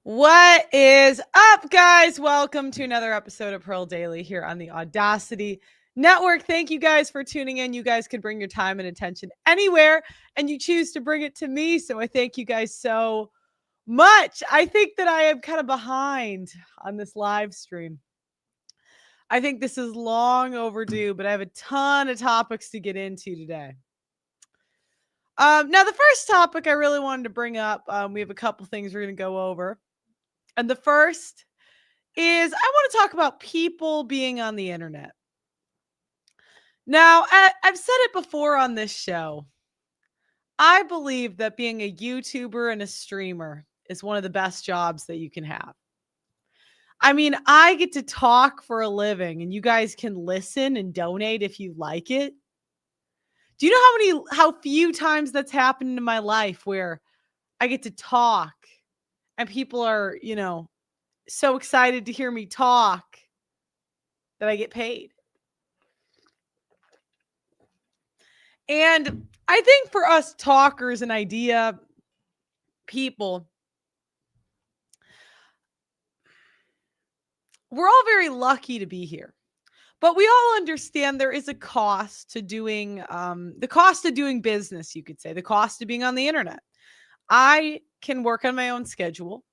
What is up, guys? Welcome to another episode of Pearl Daily here on the Audacity Network. Thank you guys for tuning in. You guys can bring your time and attention anywhere, and you choose to bring it to me. So I thank you guys so much. I think that I am kind of behind on this live stream. I think this is long overdue, but I have a ton of topics to get into today. Now, the first topic I really wanted to bring up, we have a couple things we're going to go over. And the first is I want to talk about people being on the internet. Now, I've said it before on this show. I believe that being a YouTuber and a streamer is one of the best jobs that you can have. I mean, I get to talk for a living and you guys can listen and donate if you like it. Do you know how few times that's happened in my life where I get to talk and people are, so excited to hear me talk that I get paid. And I think for us talkers and idea people, we're all very lucky to be here. But we all understand there is a cost to doing business, you could say, the cost of being on the internet. I can work on my own schedule.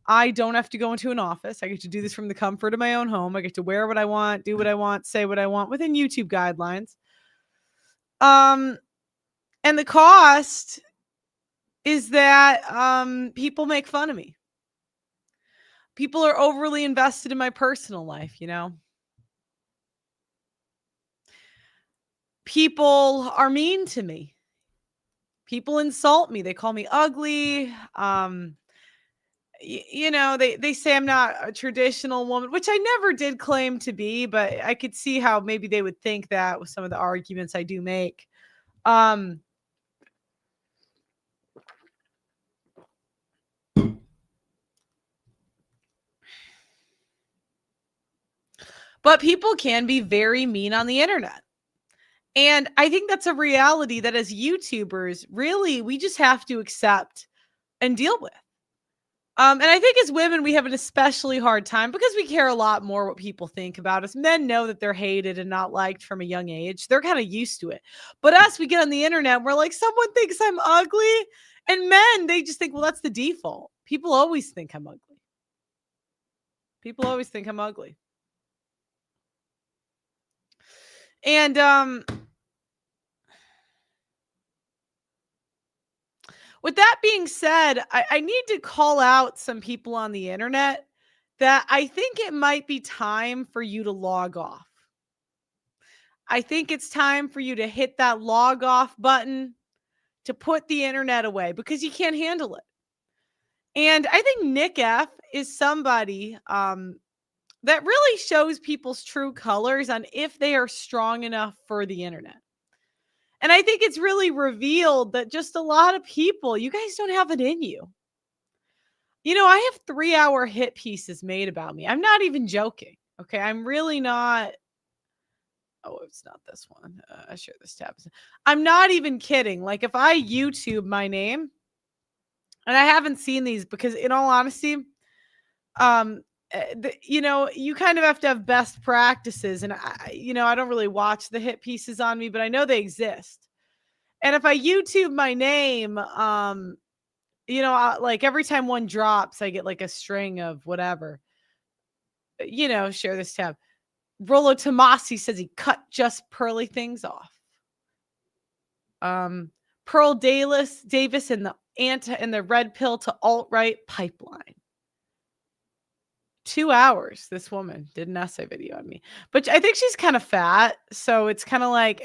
I don't have to go into an office. I get to do this from the comfort of my own home. I get to wear what I want, do what I want, say what I want within YouTube guidelines. And the cost is that people make fun of me. People are overly invested in my personal life, People are mean to me. People insult me. They call me ugly. They say I'm not a traditional woman, which I never did claim to be, but I could see how maybe they would think that with some of the arguments I do make. But people can be very mean on the internet. And I think that's a reality that as YouTubers, really, we just have to accept and deal with. And I think as women, we have an especially hard time because we care a lot more what people think about us. Men know that they're hated and not liked from a young age. They're kind of used to it. But us, we get on the internet, we're like, someone thinks I'm ugly. And men, they just think, well, that's the default. People always think I'm ugly. People always think I'm ugly. And with that being said, I need to call out some people on the internet that I think it might be time for you to log off. I think it's time for you to hit that log off button to put the internet away because you can't handle it. And I think Nick F is somebody that really shows people's true colors on if they are strong enough for the internet. And I think it's really revealed that just a lot of people, you guys don't have it in you. I have 3-hour hit pieces made about me. I'm not even joking. Okay. I'm really not. Oh, it's not this one. I share this tab. I'm not even kidding. Like if I YouTube my name, and I haven't seen these because in all honesty, you kind of have to have best practices. And I don't really watch the hit pieces on me, but I know they exist. And if I YouTube my name, like every time one drops, I get like a string of whatever, share this tab. Rollo Tomasi says he cut just pearly things off. Pearl Davis in the red pill to alt-right pipeline. 2 hours. This woman did an essay video on me, but I think she's kind of fat. So it's kind of like,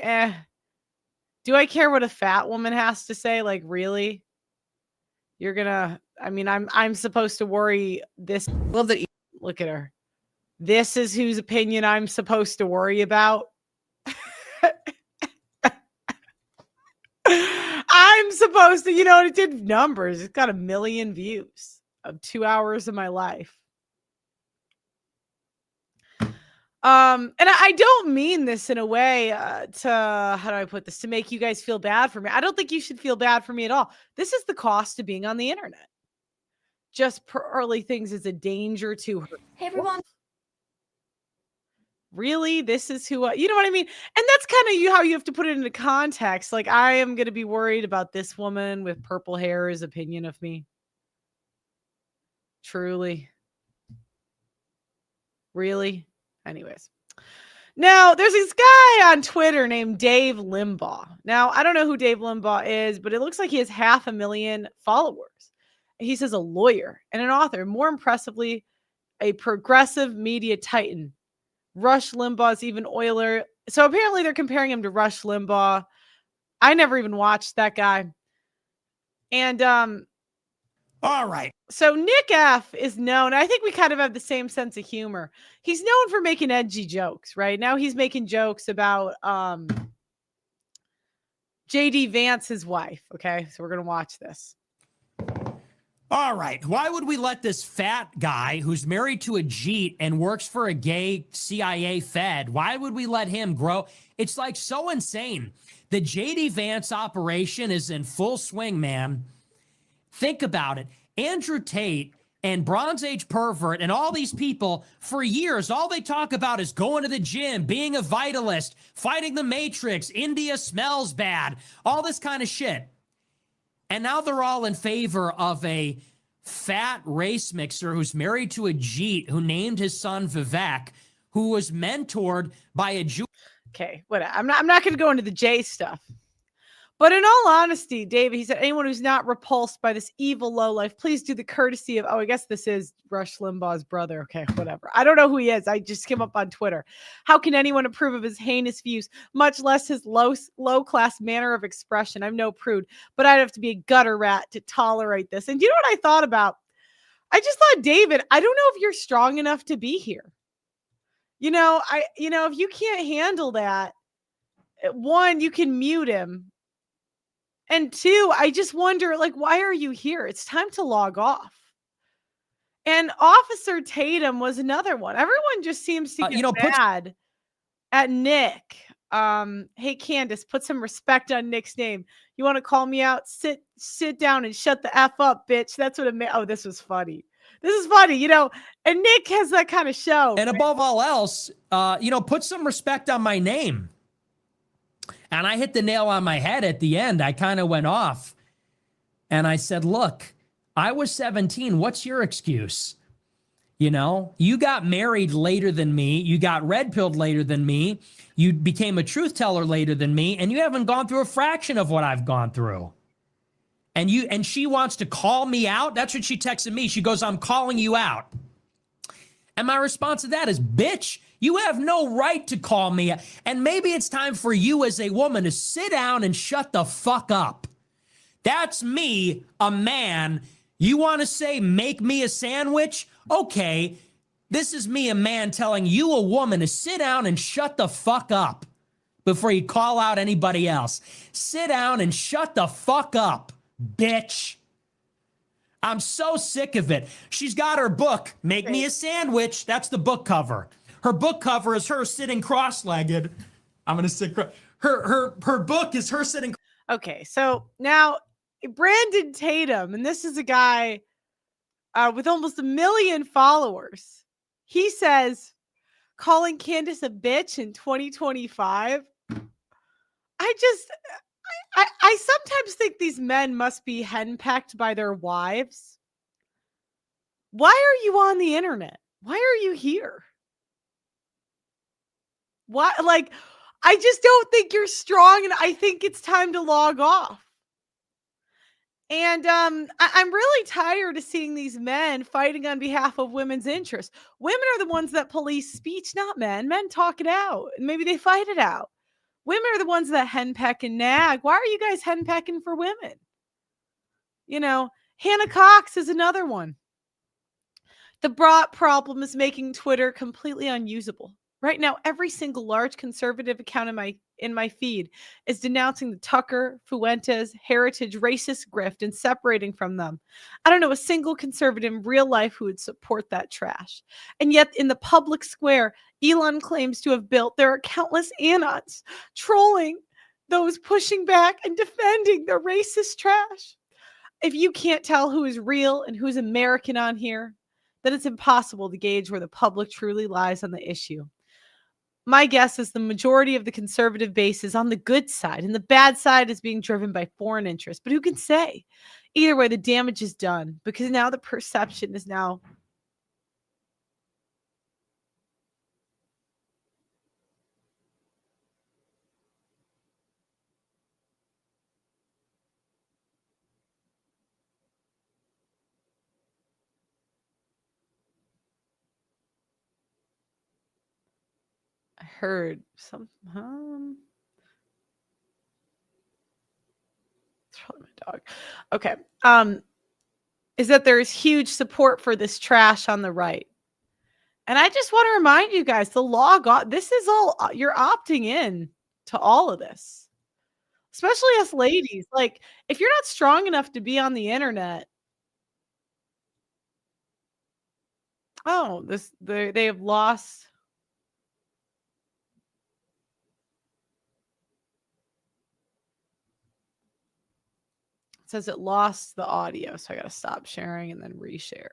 do I care what a fat woman has to say? Like, really? I'm supposed to worry this. Love that. Look at her. This is whose opinion I'm supposed to worry about. I'm supposed to, it did numbers. It's got 1 million views of 2 hours of my life. And I don't mean this in a way how do I put this? To make you guys feel bad for me. I don't think you should feel bad for me at all. This is the cost of being on the internet. just purely thinks is a danger to her. Hey, everyone. Really? This is who you know what I mean? And that's kind of how you have to put it into context. Like, I am going to be worried about this woman with purple hair's opinion of me. Truly. Really? Anyways. Now, there's this guy on Twitter named Dave Limbaugh. Now, I don't know who Dave Limbaugh is, but it looks like he has 500,000 followers. He says a lawyer and an author, more impressively, a progressive media titan. Rush Limbaugh's even oiler. So apparently they're comparing him to Rush Limbaugh. I never even watched that guy. And all right. So Nick F is known. I think we kind of have the same sense of humor. He's known for making edgy jokes, right? Now he's making jokes about JD Vance's wife. Okay, so we're gonna watch this. All right. Why would we let this fat guy who's married to a Jeet and works for a gay CIA Fed, why would we let him grow? It's like so insane. The JD Vance operation is in full swing, man. Think about it. Andrew Tate and Bronze Age pervert and all these people for years, all they talk about is going to the gym, being a vitalist, fighting the Matrix, India smells bad, all this kind of shit. And now they're all in favor of a fat race mixer who's married to a Jeet who named his son Vivek, who was mentored by a Jew. Okay, whatever. I'm not going to go into the J stuff. But in all honesty, David, he said, anyone who's not repulsed by this evil lowlife, please do the courtesy of, I guess this is Rush Limbaugh's brother. Okay, whatever. I don't know who he is. I just came up on Twitter. How can anyone approve of his heinous views, much less his low-class manner of expression? I'm no prude, but I'd have to be a gutter rat to tolerate this. And you know what I thought about? I just thought, David, I don't know if you're strong enough to be here. If you can't handle that, one, you can mute him. And two, I just wonder, why are you here? It's time to log off. And Officer Tatum was another one. Everyone just seems to get mad at Nick. Hey, Candace, put some respect on Nick's name. You want to call me out? Sit down and shut the F up, bitch. That's what it meant. Oh, this was funny. This is funny, and Nick has that kind of show. And above all else, put some respect on my name. And I hit the nail on my head at the end. I kind of went off. And I said, look, I was 17. What's your excuse? You got married later than me. You got red-pilled later than me. You became a truth teller later than me. And you haven't gone through a fraction of what I've gone through. And she wants to call me out. That's what she texted me. She goes, I'm calling you out. And my response to that is, bitch, you have no right to call me. And maybe it's time for you as a woman to sit down and shut the fuck up. That's me, a man. You want to say, make me a sandwich? Okay, this is me, a man, telling you, a woman, to sit down and shut the fuck up before you call out anybody else. Sit down and shut the fuck up, bitch. I'm so sick of it. She's got her book, Make Me a Sandwich. That's the book cover. Her book cover is her sitting cross-legged. I'm going to sit. Her book is her sitting. Okay, so now Brandon Tatum, and this is a guy with almost 1 million followers. He says, calling Candace a bitch in 2025. I sometimes think these men must be henpecked by their wives. Why are you on the internet? Why are you here? Why? I just don't think you're strong, and I think it's time to log off. And I'm really tired of seeing these men fighting on behalf of women's interests. Women are the ones that police speech, not men. Men talk it out, and maybe they fight it out. Women are the ones that henpeck and nag. Why are you guys henpecking for women? Hannah Cox is another one. The broad problem is making Twitter completely unusable. Right now, every single large conservative account in my feed is denouncing the Tucker, Fuentes, Heritage racist grift and separating from them. I don't know a single conservative in real life who would support that trash. And yet, in the public square, Elon claims to have built, there are countless anons trolling those pushing back and defending the racist trash. if you can't tell who is real and who's American on here, then it's impossible to gauge where the public truly lies on the issue. My guess is the majority of the conservative base is on the good side, and the bad side is being driven by foreign interests. But who can say? Either way, the damage is done because now the perception is now. I heard some. It's probably my dog. Okay. Is that there is huge support for this trash on the right. And I just want to remind you guys, the law got this is all you're opting in to all of this. Especially us ladies. Like, if you're not strong enough to be on the internet. Oh, they have lost. It says it lost the audio, so I got to stop sharing and then reshare.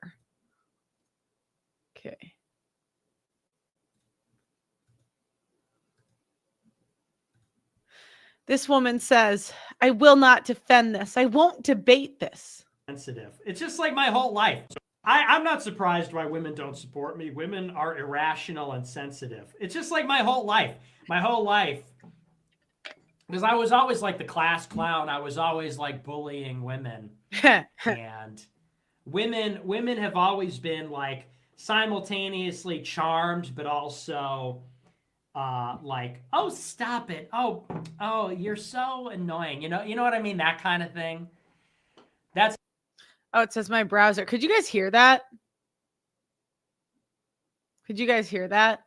Okay. This woman says, I will not defend this. I won't debate this. Sensitive. It's just like my whole life. I'm not surprised why women don't support me. Women are irrational and sensitive. It's just like my whole life. My whole life. Because I was always like the class clown. I was always like bullying women. And women have always been like simultaneously charmed, but also like, oh, stop it. Oh, you're so annoying. You know what I mean? That kind of thing. That's. Oh, it says my browser. Could you guys hear that? Could you guys hear that?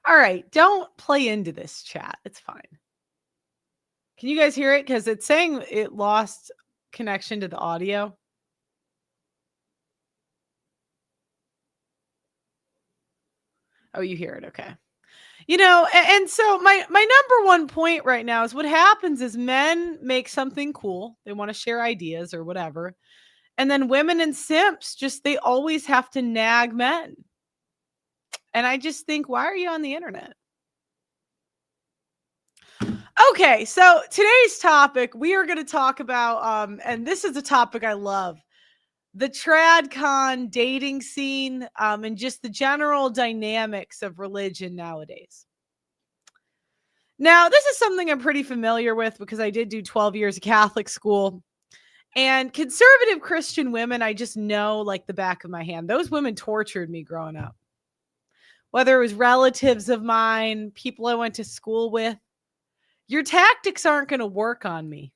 All right. Don't play into this chat. It's fine. Can you guys hear it? Because it's saying it lost connection to the audio. Oh, you hear it. Okay. And so my number one point right now is what happens is men make something cool. They want to share ideas or whatever. And then women and simps they always have to nag men. And I just think, why are you on the internet? Okay, so today's topic, we are going to talk about, and this is a topic I love, the tradcon dating scene, and just the general dynamics of religion nowadays. Now, this is something I'm pretty familiar with because I did do 12 years of Catholic school. And conservative Christian women, I just know like the back of my hand. Those women tortured me growing up. Whether it was relatives of mine, people I went to school with, your tactics aren't going to work on me.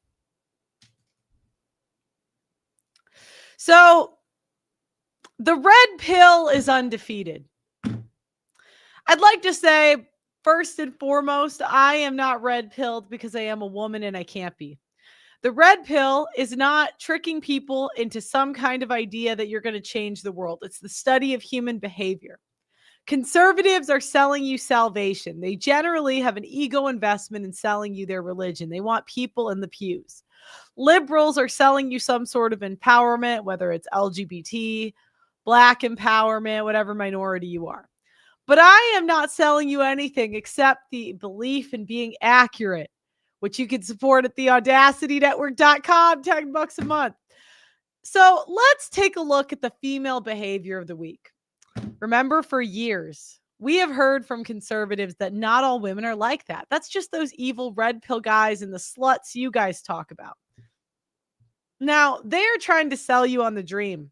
So the red pill is undefeated. I'd like to say, first and foremost, I am not red pilled because I am a woman and I can't be. The red pill is not tricking people into some kind of idea that you're going to change the world. It's the study of human behavior. Conservatives are selling you salvation. They generally have an ego investment in selling you their religion. They want people in the pews. Liberals are selling you some sort of empowerment, whether it's LGBT, Black empowerment, whatever minority you are. But I am not selling you anything except the belief in being accurate, which you can support at theaudacitynetwork.com, $10 a month. So let's take a look at the female behavior of the week. Remember, for years, we have heard from conservatives that not all women are like that. That's just those evil red pill guys and the sluts you guys talk about. Now, they are trying to sell you on the dream,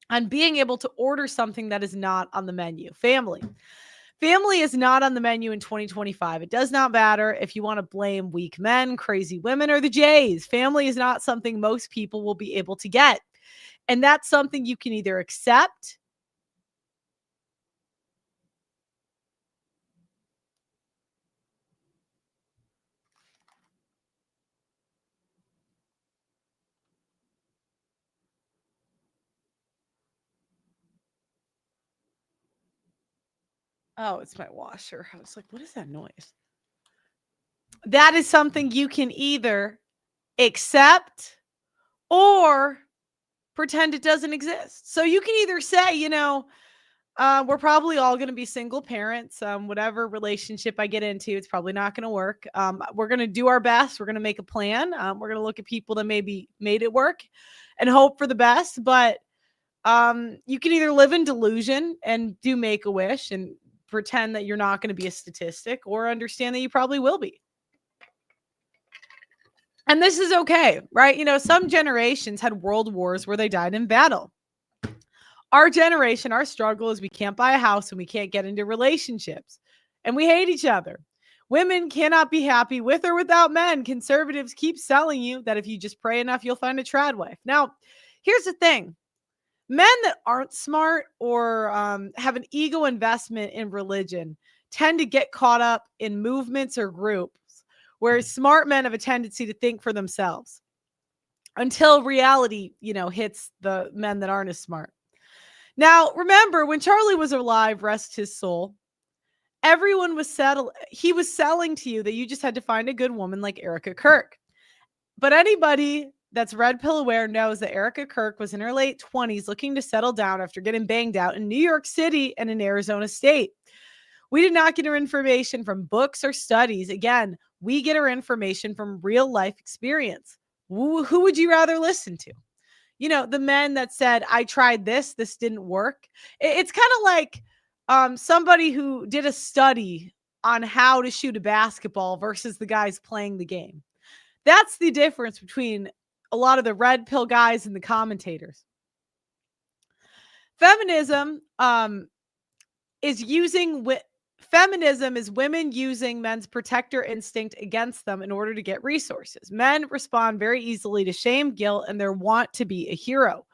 on being able to order something that is not on the menu. Family. Family is not on the menu in 2025. It does not matter if you want to blame weak men, crazy women, or the Jays. Family is not something most people will be able to get. And that's something you can either accept. Oh, it's my washer. I was like, what is that noise? That is something you can either accept or pretend it doesn't exist. So you can either say, we're probably all going to be single parents. Whatever relationship I get into, it's probably not going to work. We're going to do our best. We're going to make a plan. We're going to look at people that maybe made it work and hope for the best. But you can either live in delusion and do make a wish and pretend that you're not going to be a statistic, or understand that you probably will be. And this is okay, right? Some generations had world wars where they died in battle. Our generation, our struggle is we can't buy a house and we can't get into relationships, and we hate each other. Women cannot be happy with or without men. Conservatives keep selling you that if you just pray enough, you'll find a trad wife. Now, here's the thing. Men that aren't smart or have an ego investment in religion tend to get caught up in movements or groups, whereas smart men have a tendency to think for themselves until reality, hits the men that aren't as smart. Now, remember, when Charlie was alive, rest his soul, everyone was he was selling to you that you just had to find a good woman like Erica Kirk. But anybody that's red pill aware knows that Erica Kirk was in her late 20s looking to settle down after getting banged out in New York City and in Arizona State. We did not get her information from books or studies. Again, we get our information from real life experience. Who would you rather listen to? The men that said, I tried this didn't work. It's kind of like somebody who did a study on how to shoot a basketball versus the guys playing the game. That's the difference between a lot of the red pill guys and the commentators. Feminism is women using men's protector instinct against them in order to get resources. Men respond very easily to shame, guilt, and their want to be a hero.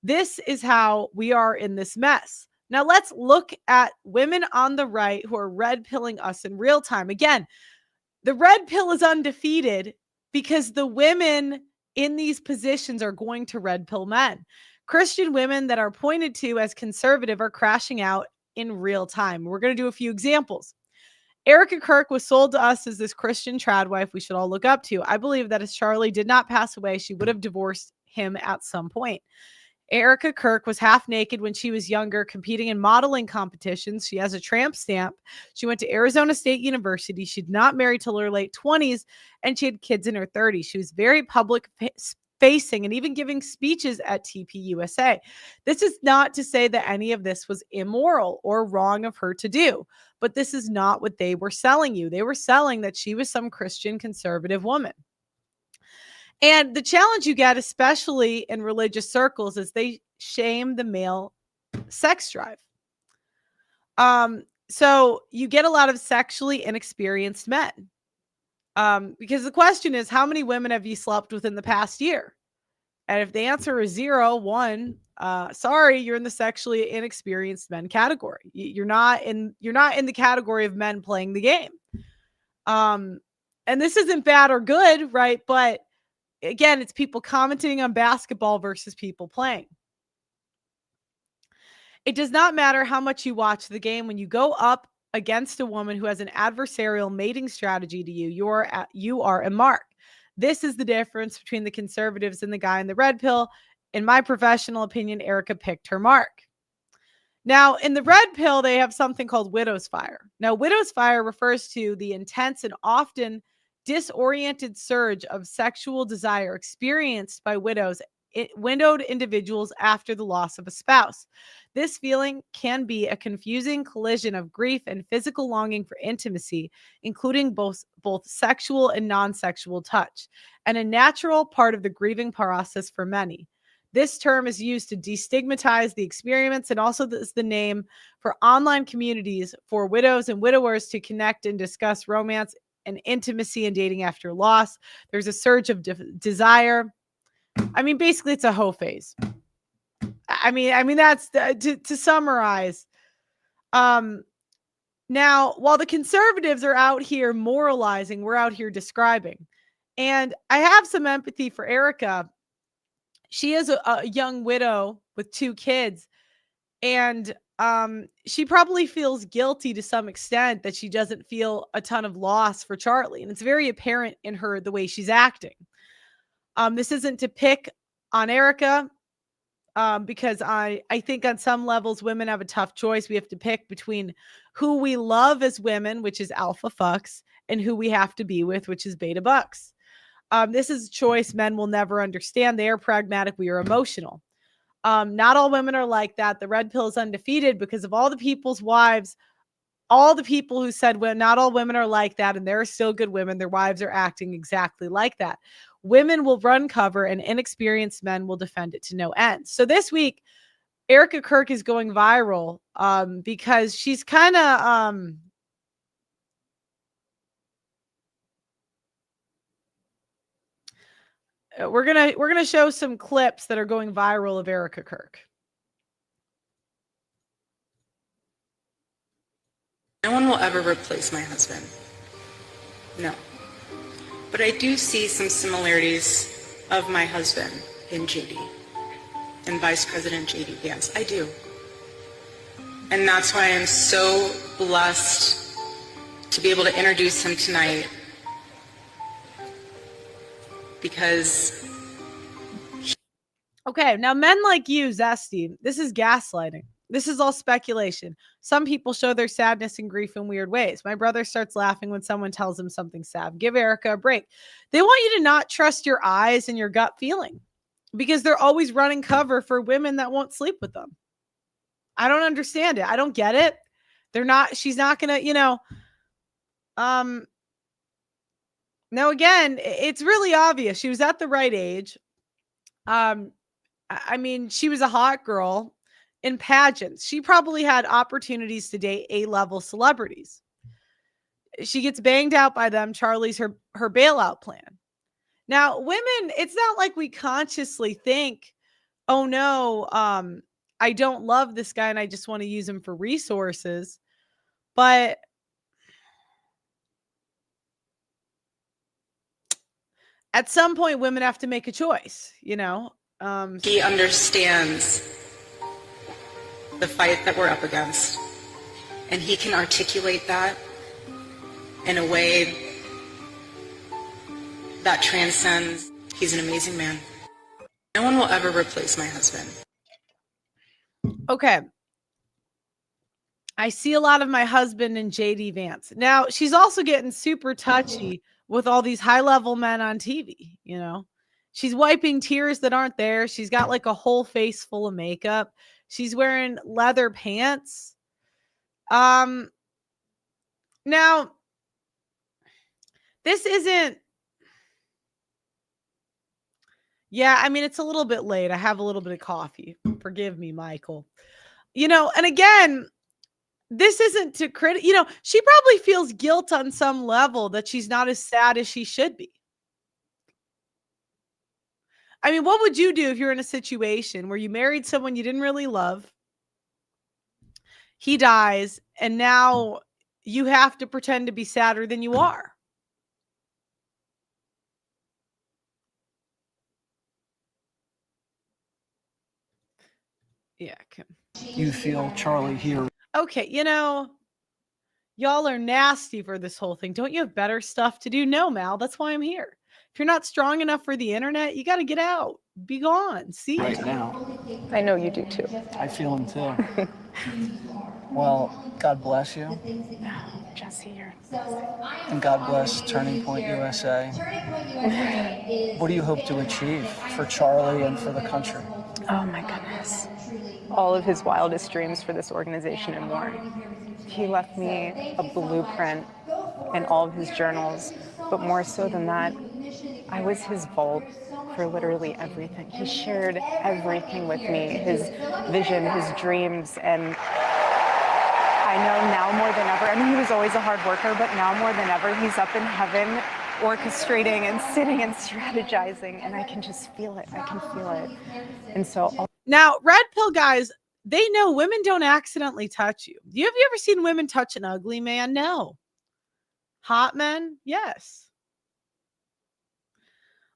This is how we are in this mess. Now let's look at women on the right who are red pilling us in real time. Again, the red pill is undefeated because the women in these positions are going to red pill men. Christian women that are pointed to as conservative are crashing out in real time. We're going to do a few examples. Erica Kirk was sold to us as this Christian trad wife we should all look up to. I believe that if Charlie did not pass away, she would have divorced him at some point. Erica Kirk was half naked when she was younger, competing in modeling competitions. She has a tramp stamp. She went to Arizona State University. She did not marry till her late 20s, and she had kids in her 30s. She was very public facing and even giving speeches at TPUSA. This is not to say that any of this was immoral or wrong of her to do, but this is not what they were selling you. They were selling that she was some Christian conservative woman. And the challenge you get, especially in religious circles, is they shame the male sex drive. So you get a lot of sexually inexperienced men. Because the question is, how many women have you slept with in the past year? And if the answer is 0, 1, sorry, you're in the sexually inexperienced men category. You're not in the category of men playing the game. And this isn't bad or good, right? But again, it's people commenting on basketball versus people playing. It does not matter how much you watch the game. When you go up against a woman who has an adversarial mating strategy to you, you are a mark. This is the difference between the conservatives and the guy in the red pill. In my professional opinion, Erica picked her mark. Now, in the red pill, they have something called widow's fire. Now, widow's fire refers to the intense and often disoriented surge of sexual desire experienced by widowed individuals after the loss of a spouse. This feeling can be a confusing collision of grief and physical longing for intimacy, including both sexual and non-sexual touch, and a natural part of the grieving process for many. This term is used to destigmatize the experience, and also is the name for online communities for widows and widowers to connect and discuss romance and intimacy and dating after loss. There's a surge of desire. I mean, basically, it's a hoe phase. I mean that's to summarize. Now, while the conservatives are out here moralizing, we're out here describing. And I have some empathy for Erica. She is a young widow with 2 kids, and she probably feels guilty to some extent that she doesn't feel a ton of loss for Charlie. And it's very apparent in her, the way she's acting. This isn't to pick on Erica, because I think on some levels women have a tough choice. We have to pick between who we love as women, which is alpha fucks, and who we have to be with, which is beta bucks. This is a choice men will never understand. They are pragmatic. We are emotional. Not all women are like that. The red pill is undefeated because of all the people's wives, all the people who said, well, not all women are like that, and there are still good women. Their wives are acting exactly like that. Women will run cover, and inexperienced men will defend it to no end. So this week, Erica Kirk is going viral because she's kind of we're gonna show some clips that are going viral of Erica Kirk. No one will ever replace my husband. No. But I do see some similarities of my husband in JD, and Vice President JD Vance. I do. And that's why I'm so blessed to be able to introduce him tonight, because... Okay, now men like you, Zesty, this is gaslighting. This is all speculation. Some people show their sadness and grief in weird ways. My brother starts laughing when someone tells him something sad. Give Erica a break. They want you to not trust your eyes and your gut feeling because they're always running cover for women that won't sleep with them. I don't understand it. I don't get it. She's not going to, now again, it's really obvious. She was at the right age. I mean, she was a hot girl in pageants. She probably had opportunities to date A-level celebrities. She gets banged out by them. Charlie's her bailout plan. Now, women, it's not like we consciously think, oh no, I don't love this guy and I just want to use him for resources. But at some point, women have to make a choice, He understands the fight that we're up against, and he can articulate that in a way that transcends. He's an amazing man. No one will ever replace my husband. Okay. I see a lot of my husband in JD Vance. Now, she's also getting super touchy with all these high-level men on TV, She's wiping tears that aren't there. She's got like a whole face full of makeup. She's wearing leather pants. Now, this isn't... Yeah, I mean, it's a little bit late. I have a little bit of coffee. Forgive me, Michael. And again, this isn't to she probably feels guilt on some level that she's not as sad as she should be. I mean, what would you do if you're in a situation where you married someone you didn't really love? He dies, and now you have to pretend to be sadder than you are. Yeah. You feel Charlie here. Okay, y'all are nasty for this whole thing. Don't you have better stuff to do? No, Mal, that's why I'm here. If you're not strong enough for the internet, you got to get out. Be gone. See? Right now. I know you do too. I feel him too. Well, God bless you. Jesse, you're... And God bless Turning Point USA. What do you hope to achieve for Charlie and for the country? Oh my goodness. All of his wildest dreams for this organization and more. He left me a blueprint in all of his journals, but more so than that, I was his vault for literally everything. He shared everything with me, his vision, his dreams, and I know now more than ever, I mean, he was always a hard worker, but now more than ever, he's up in heaven orchestrating and sitting and strategizing, and I can just feel it. I can feel it. And so... Now, red pill guys, they know women don't accidentally touch you. Have you ever seen women touch an ugly man? No. Hot men? Yes.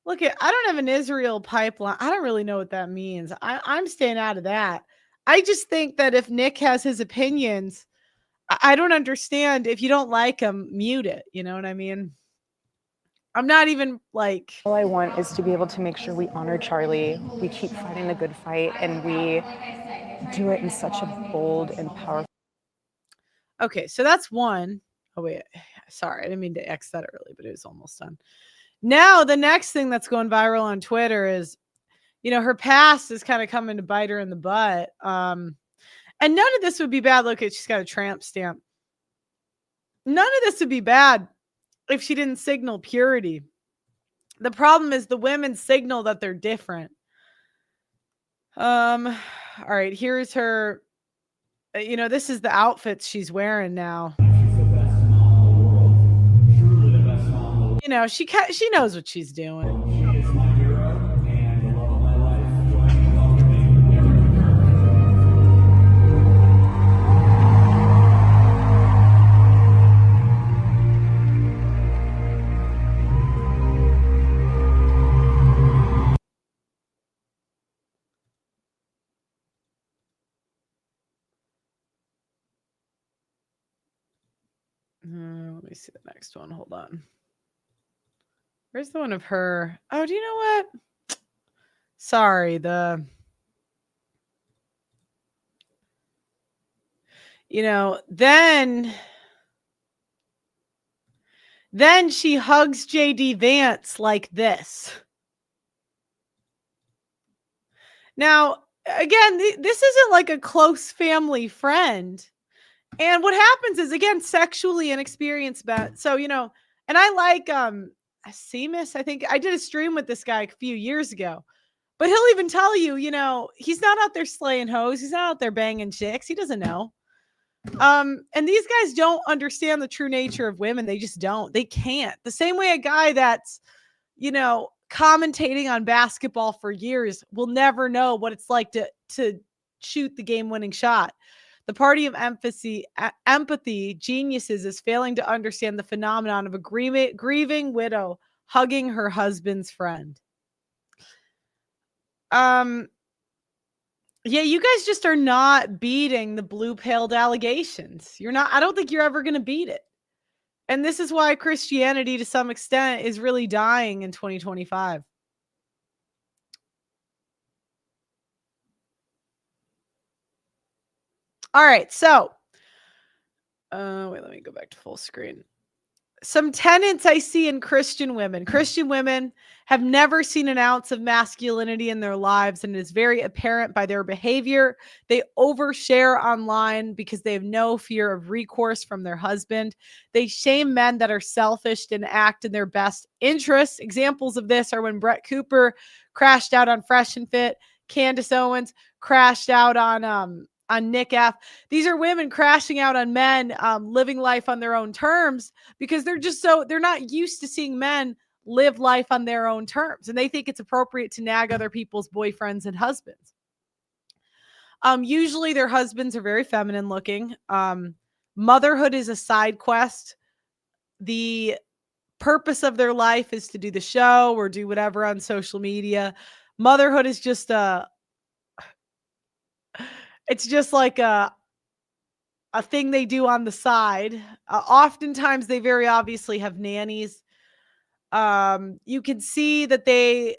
Look, I don't have an Israel pipeline. I don't really know what that means. I'm staying out of that. I just think that if Nick has his opinions, I don't understand. If you don't like him, mute it. You know what I mean? I'm not even like. All I want is to be able to make sure we honor Charlie, we keep fighting the good fight, and we do it in such a bold and powerful. Okay, so that's one. Oh, wait. Sorry, I didn't mean to X that early, but it was almost done. Now, the next thing that's going viral on Twitter is, her past is kind of coming to bite her in the butt. And none of this would be bad. Look, she's got a tramp stamp. None of this would be bad if she didn't signal purity. The problem is the women signal that they're different. All right, here's her. This is the outfits she's wearing now. She knows what she's doing. She is my hero and the love of my life. Joining and welcoming. Let me see the next one. Hold on. Where's the one of her? Oh, do you know what? Sorry, then she hugs JD Vance like this. Now, again, this isn't like a close family friend. And what happens is, again, sexually inexperienced. So, and I like Simps. I think I did a stream with this guy a few years ago. But he'll even tell you, he's not out there slaying hoes. He's not out there banging chicks. He doesn't know. And these guys don't understand the true nature of women. They just don't. They can't. The same way a guy that's, commentating on basketball for years will never know what it's like to shoot the game-winning shot. The party of empathy geniuses is failing to understand the phenomenon of a grieving widow hugging her husband's friend. Yeah, you guys just are not beating the blue-pilled allegations. You're not. I don't think you're ever going to beat it. And this is why Christianity, to some extent, is really dying in 2025. All right, so wait, let me go back to full screen. Some tenets I see in Christian women. Christian women have never seen an ounce of masculinity in their lives, and it is very apparent by their behavior. They overshare online because they have no fear of recourse from their husband. They shame men that are selfish and act in their best interests. Examples of this are when Brett Cooper crashed out on Fresh and Fit, Candace Owens crashed out on Nick F. These are women crashing out on men, living life on their own terms because they're not used to seeing men live life on their own terms. And they think it's appropriate to nag other people's boyfriends and husbands. Usually their husbands are very feminine looking. Motherhood is a side quest. The purpose of their life is to do the show or do whatever on social media. Motherhood is just it's just like a thing they do on the side. Oftentimes they very obviously have nannies. You can see that they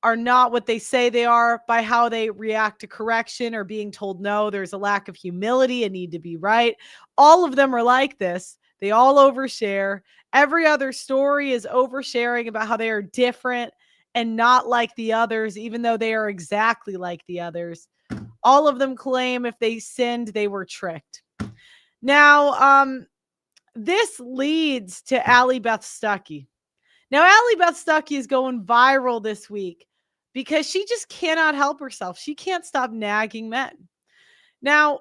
are not what they say they are by how they react to correction or being told no. There's a lack of humility and need to be right. All of them are like this. They all overshare. Every other story is oversharing about how they are different and not like the others, even though they are exactly like the others. All of them claim if they sinned, they were tricked. Now, this leads to Allie Beth Stuckey. Now, Allie Beth Stuckey is going viral this week because she just cannot help herself. She can't stop nagging men. Now,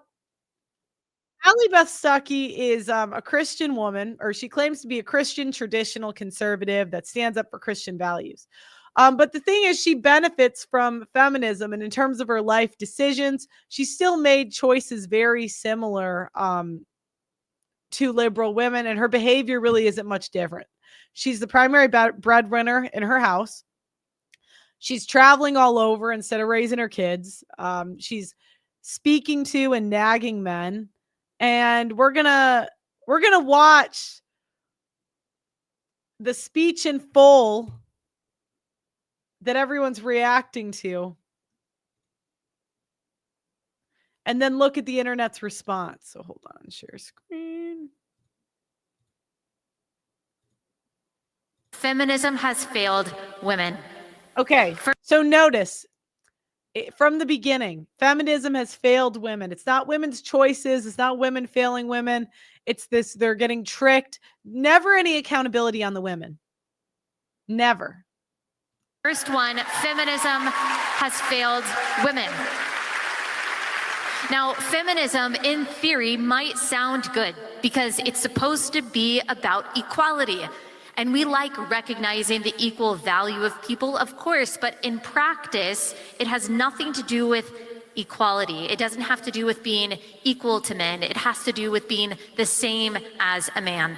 Allie Beth Stuckey is a Christian woman, or she claims to be a Christian traditional conservative that stands up for Christian values. But the thing is, she benefits from feminism, and in terms of her life decisions, she still made choices very similar to liberal women, and her behavior really isn't much different. She's the primary breadwinner in her house. She's traveling all over instead of raising her kids. She's speaking to and nagging men, and we're gonna watch the speech in full that everyone's reacting to, and then look at the internet's response. So hold on, share screen. Feminism has failed women. Okay, so notice from the beginning, feminism has failed women. It's not women's choices. It's not women failing women. It's this, they're getting tricked. Never any accountability on the women. Never. First one, feminism has failed women. Now, feminism in theory might sound good because it's supposed to be about equality. And we like recognizing the equal value of people, of course, but in practice, it has nothing to do with equality. It doesn't have to do with being equal to men. It has to do with being the same as a man.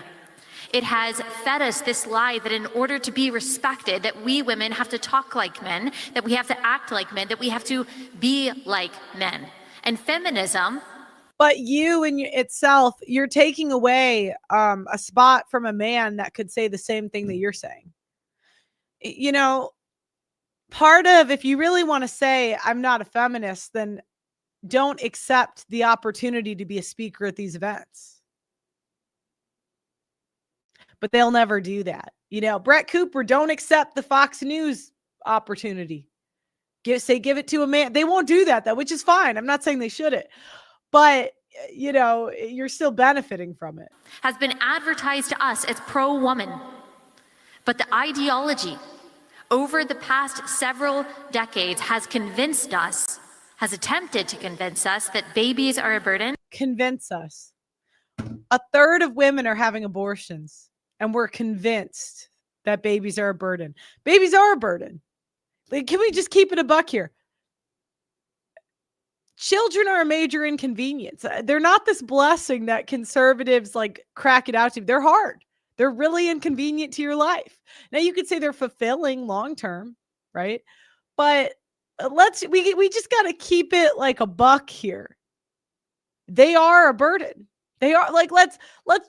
It has fed us this lie that in order to be respected, that we women have to talk like men, that we have to act like men, that we have to be like men. And feminism... But you in itself, you're taking away a spot from a man that could say the same thing that you're saying. You know, part of, if you really want to say, I'm not a feminist, then don't accept the opportunity to be a speaker at these events. But they'll never do that. You know, Brett Cooper, don't accept the Fox News opportunity. Give it to a man. They won't do that, though, which is fine. I'm not saying they shouldn't. But, you know, you're still benefiting from it. Has been advertised to us as pro-woman. But the ideology over the past several decades has convinced us, has attempted to convince us that babies are a burden. Convince us. A third of women are having abortions, and we're convinced that babies are a burden. Babies are a burden. Like, can we just keep it a buck here? Children are a major inconvenience. They're not this blessing that conservatives like crack it out to. They're hard. They're really inconvenient to your life. Now you could say they're fulfilling long term, right? But we just got to keep it like a buck here. They are a burden. They are like, let's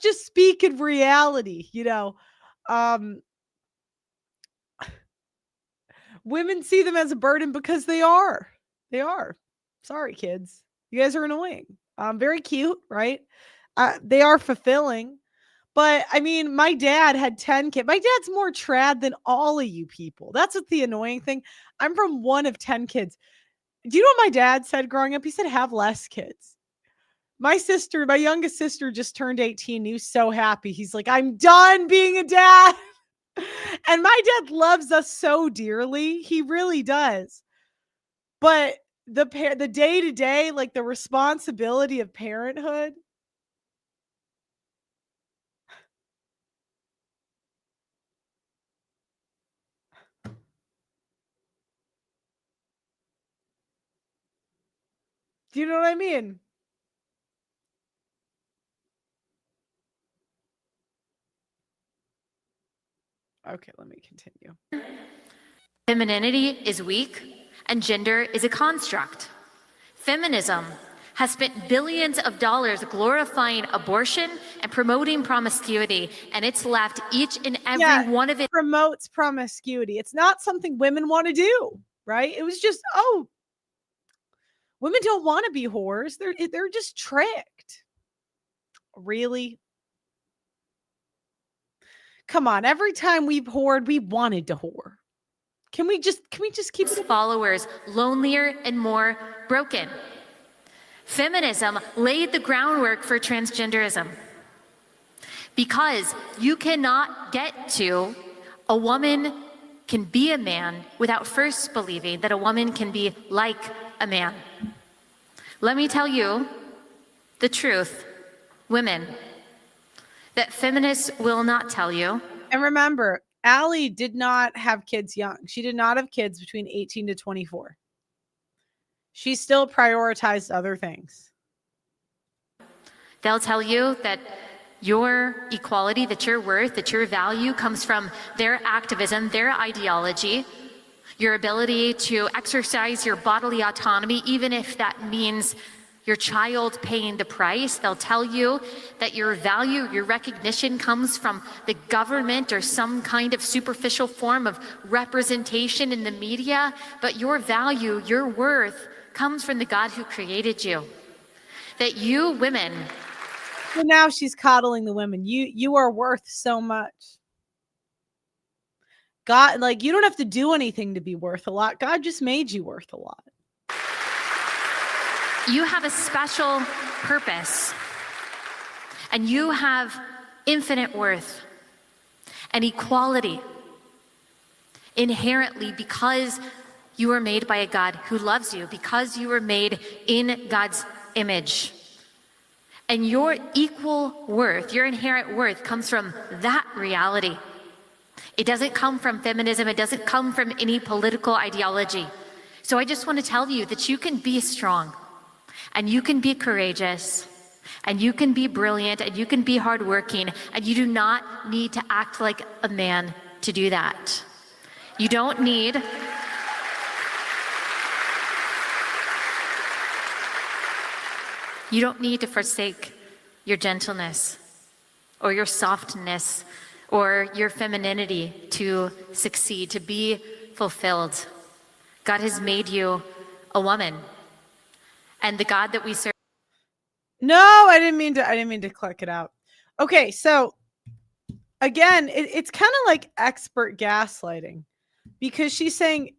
just speak in reality, you know. Women see them as a burden because they are. They are. Sorry, kids. You guys are annoying. Very cute, right? They are fulfilling. But, I mean, my dad had 10 kids. My dad's more trad than all of you people. That's what the annoying thing. I'm from one of 10 kids. Do you know what my dad said growing up? He said, have less kids. My youngest sister just turned 18. He was so happy. He's like, I'm done being a dad. And my dad loves us so dearly. He really does. But the day-to-day, like the responsibility of parenthood. Do you know what I mean? Okay, let me continue. Femininity is weak and gender is a construct. Feminism has spent billions of dollars glorifying abortion and promoting promiscuity, and it's left each and every one of it promotes promiscuity. It's not something women want to do, right? It was just, women don't want to be whores. They're just tricked. Really? Come on, every time we've whored, we wanted to whore. Can we just keep it? Followers lonelier and more broken. Feminism laid the groundwork for transgenderism. Because you cannot get to a woman can be a man without first believing that a woman can be like a man. Let me tell you the truth, women, that feminists will not tell you. And remember, Allie did not have kids young. She did not have kids between 18 to 24. She still prioritized other things. They'll tell you that your equality, that your worth, that your value comes from their activism, their ideology, your ability to exercise your bodily autonomy, even if that means your child paying the price. They'll tell you that your value, your recognition comes from the government or some kind of superficial form of representation in the media, but your value, your worth comes from the God who created you. That you women. So now she's coddling the women. You are worth so much. God, like, you don't have to do anything to be worth a lot. God just made you worth a lot. You have a special purpose, and you have infinite worth and equality inherently because you were made by a God who loves you, because you were made in God's image. And your equal worth, your inherent worth, comes from that reality. It doesn't come from feminism. It doesn't come from any political ideology. So I just want to tell you that you can be strong, and you can be courageous, and you can be brilliant, and you can be hardworking, and you do not need to act like a man to do that. You don't need to forsake your gentleness or your softness or your femininity to succeed, to be fulfilled. God has made you a woman. And the God that we serve. No, I didn't mean to click it out. Okay, so again, it's kind of like expert gaslighting, because she's saying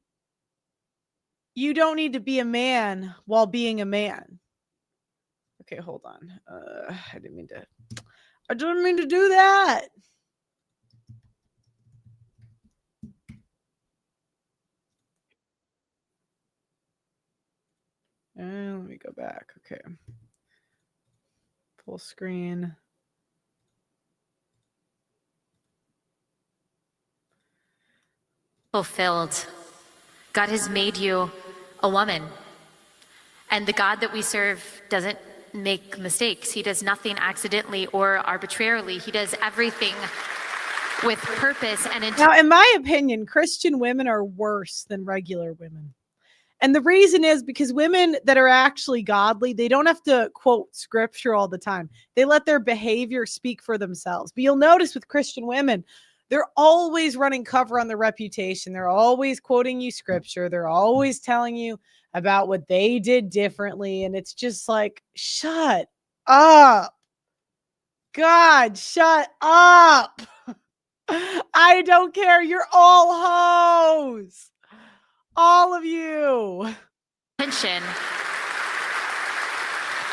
you don't need to be a man while being a man. Okay, hold on. I didn't mean to do that. And let me go back. Okay. Full screen. Fulfilled. God has made you a woman. And the God that we serve doesn't make mistakes. He does nothing accidentally or arbitrarily. He does everything with purpose and intention. Now, in my opinion, Christian women are worse than regular women. And the reason is because women that are actually godly, they don't have to quote scripture all the time. They let their behavior speak for themselves. But you'll notice with Christian women, they're always running cover on their reputation. They're always quoting you scripture. They're always telling you about what they did differently. And it's just like, shut up. God, shut up. I don't care. You're all hoes. All of you.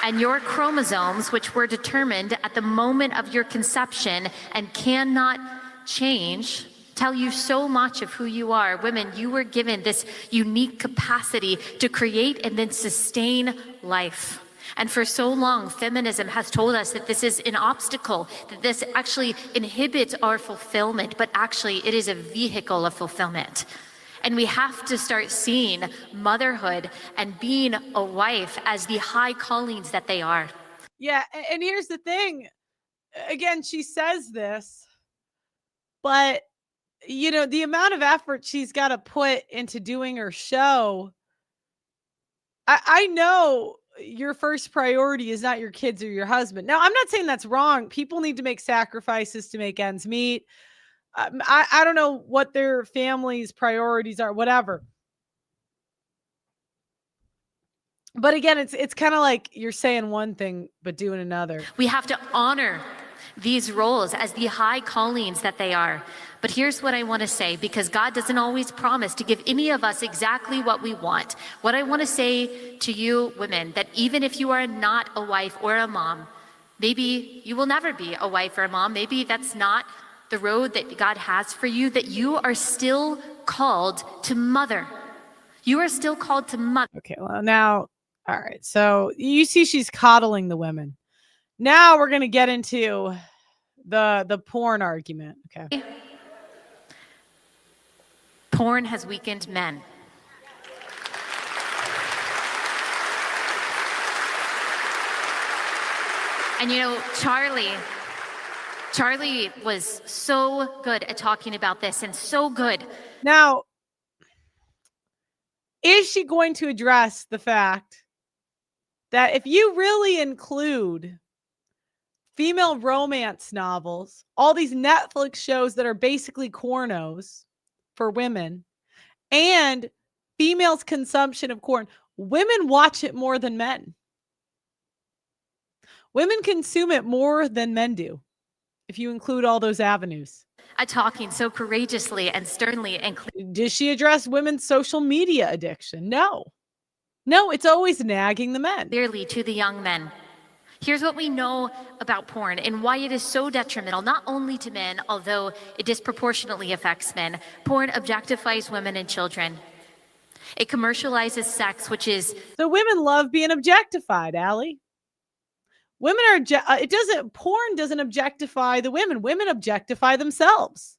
And your chromosomes, which were determined at the moment of your conception and cannot change, tell you so much of who you are. Women, you were given this unique capacity to create and then sustain life. And for so long, feminism has told us that this is an obstacle, that this actually inhibits our fulfillment, but actually it is a vehicle of fulfillment. And we have to start seeing motherhood and being a wife as the high callings that they are. Yeah, and here's the thing. Again, she says this, but you know, the amount of effort she's got to put into doing her show. I know your first priority is not your kids or your husband. Now, I'm not saying that's wrong. People need to make sacrifices to make ends meet. I don't know what their family's priorities are, whatever. But again, it's kind of like you're saying one thing, but doing another. We have to honor these roles as the high callings that they are. But here's what I want to say, because God doesn't always promise to give any of us exactly what we want. What I want to say to you women, that even if you are not a wife or a mom, maybe you will never be a wife or a mom, maybe that's not the road that God has for you, that you are still called to mother. You are still called to mother. Okay, well now, all right. So you see she's coddling the women. Now we're going to get into the porn argument, okay? Porn has weakened men. And you know, Charlie was so good at talking about this, and so good. Now, is she going to address the fact that if you really include female romance novels, all these Netflix shows that are basically cornos for women, and females' consumption of porn, women watch it more than men. Women consume it more than men do, if you include all those avenues. Talking so courageously and sternly and Does she address women's social media addiction? No. No, it's always nagging the men. clearly to the young men. Here's what we know about porn and why it is so detrimental, not only to men, although it disproportionately affects men. Porn objectifies women and children. It commercializes sex, which is... So women love being objectified, Allie. Women are, porn doesn't objectify the women. Women objectify themselves.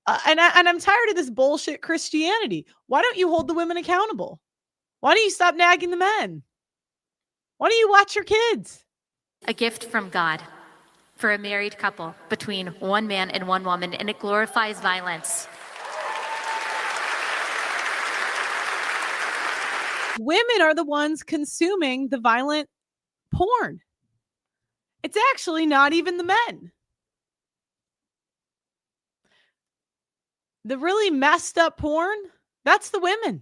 And I'm tired of this bullshit Christianity. Why don't you hold the women accountable? Why don't you stop nagging the men? Why don't you watch your kids? A gift from God for a married couple between one man and one woman, and it glorifies violence. Women are the ones consuming the violent porn. It's actually not even the men. The really messed up porn, that's the women.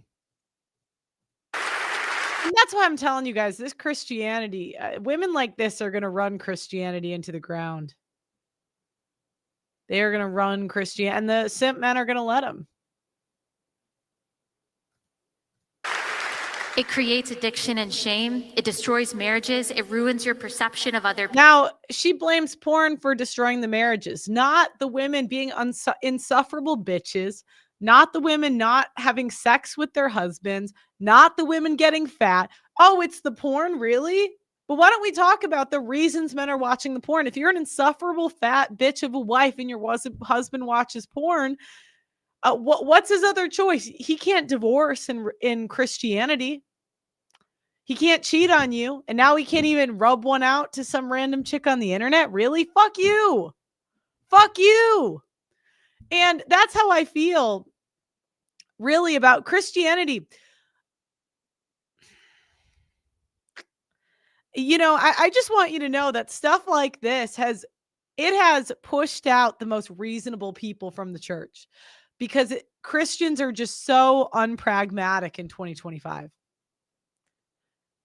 And that's why I'm telling you guys, this Christianity, women like this are going to run Christianity into the ground. They are going to run Christianity, and the simp men are going to let them. It creates addiction and shame. It destroys marriages. It ruins your perception of other people. Now, she blames porn for destroying the marriages, not the women being insufferable bitches, not the women not having sex with their husbands, not the women getting fat. Oh, it's the porn, really? But why don't we talk about the reasons men are watching the porn? If you're an insufferable fat bitch of a wife and your husband watches porn, what's his other choice? He can't divorce in Christianity. He can't cheat on you. And now he can't even rub one out to some random chick on the internet. Really? Fuck you. Fuck you. And that's how I feel really about Christianity. You know, I just want you to know that stuff like this has pushed out the most reasonable people from the church, because Christians are just so unpragmatic in 2025.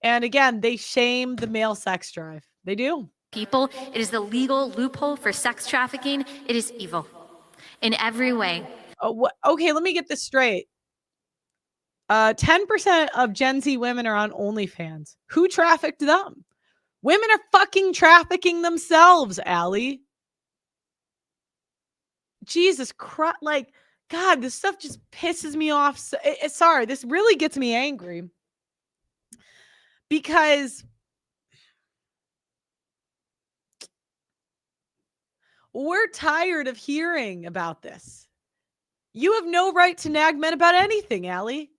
And again, they shame the male sex drive. They do. People, it is the legal loophole for sex trafficking. It is evil in every way. Okay, let me get this straight. 10% of Gen Z women are on OnlyFans. Who trafficked them? Women are fucking trafficking themselves, Allie. Jesus Christ. Like, God, this stuff just pisses me off. Sorry, this really gets me angry. Because we're tired of hearing about this. You have no right to nag men about anything, Allie.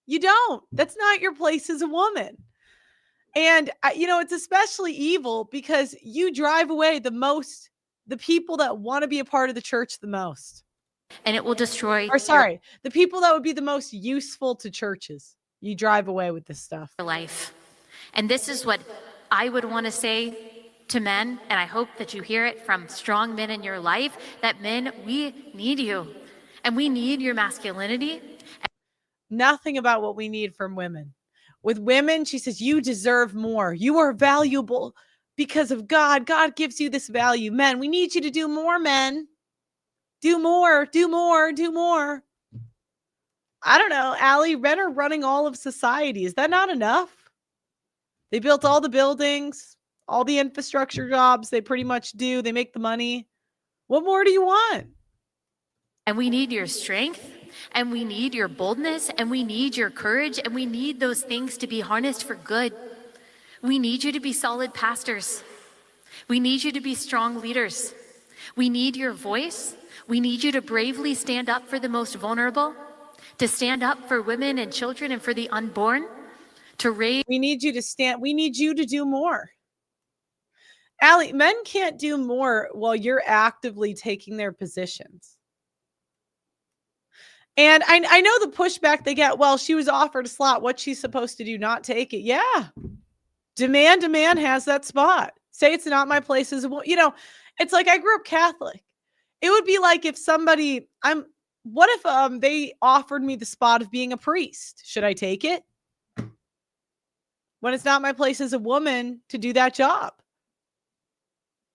You don't. That's not your place as a woman. And, it's especially evil because you drive away the people that want to be a part of the church the most. And it will destroy... the people that would be the most useful to churches. You drive away with this stuff. Life. And this is what I would want to say to men, and I hope that you hear it from strong men in your life, that men, we need you. And we need your masculinity. Nothing about what we need from women. With women, she says, you deserve more. You are valuable because of God. God gives you this value. Men, we need you to do more, men. Do more, do more, do more. I don't know, Allie, men are running all of society. Is that not enough? They built all the buildings, all the infrastructure jobs. They pretty much do. They make the money. What more do you want? And we need your strength, and we need your boldness, and we need your courage, and we need those things to be harnessed for good. We need you to be solid pastors. We need you to be strong leaders. We need your voice. We need you to bravely stand up for the most vulnerable, to stand up for women and children and for the unborn, to raise... We need you to stand. We need you to do more. Allie, men can't do more while you're actively taking their positions. And I know the pushback they get, well, she was offered a slot. What's she supposed to do? Not take it? Yeah. Demand a man has that spot. Say it's not my place as a woman. It's like I grew up Catholic. It would be like if what if they offered me the spot of being a priest? Should I take it? When it's not my place as a woman to do that job.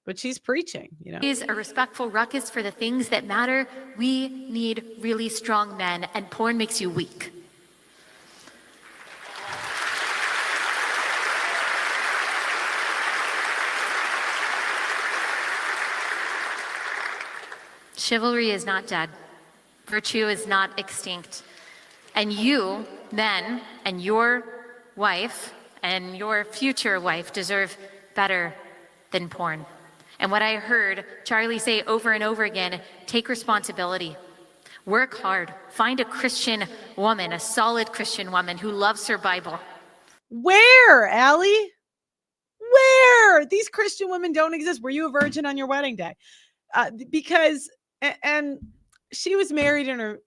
But she's preaching, Is a respectful ruckus for the things that matter. We need really strong men, and porn makes you weak. Chivalry is not dead. Virtue is not extinct. And you, men, and your wife, and your future wife deserve better than porn. And what I heard Charlie say over and over again, take responsibility. Work hard. Find a Christian woman, a solid Christian woman who loves her Bible. Where, Allie? Where? These Christian women don't exist. Were you a virgin on your wedding day? Because she was married in her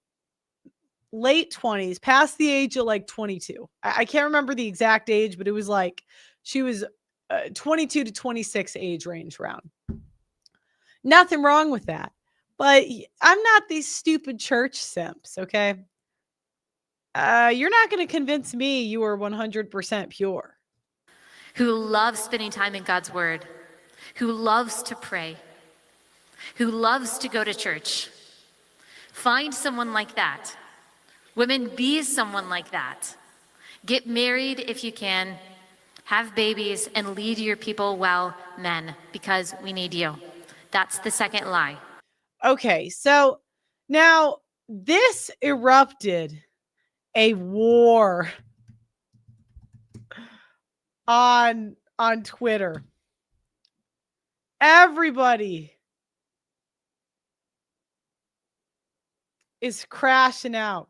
late 20s, past the age of like 22. I can't remember the exact age, but it was like she was 22 to 26 age range round. Nothing wrong with that. But I'm not these stupid church simps, okay? You're not going to convince me you are 100% pure. Who loves spending time in God's Word, who loves to pray, who loves to go to church. Find someone like that. Women, be someone like that. Get married if you can. Have babies and lead your people well, men, because we need you. That's the second lie. Okay, so now this erupted a war on Twitter. Everybody is crashing out.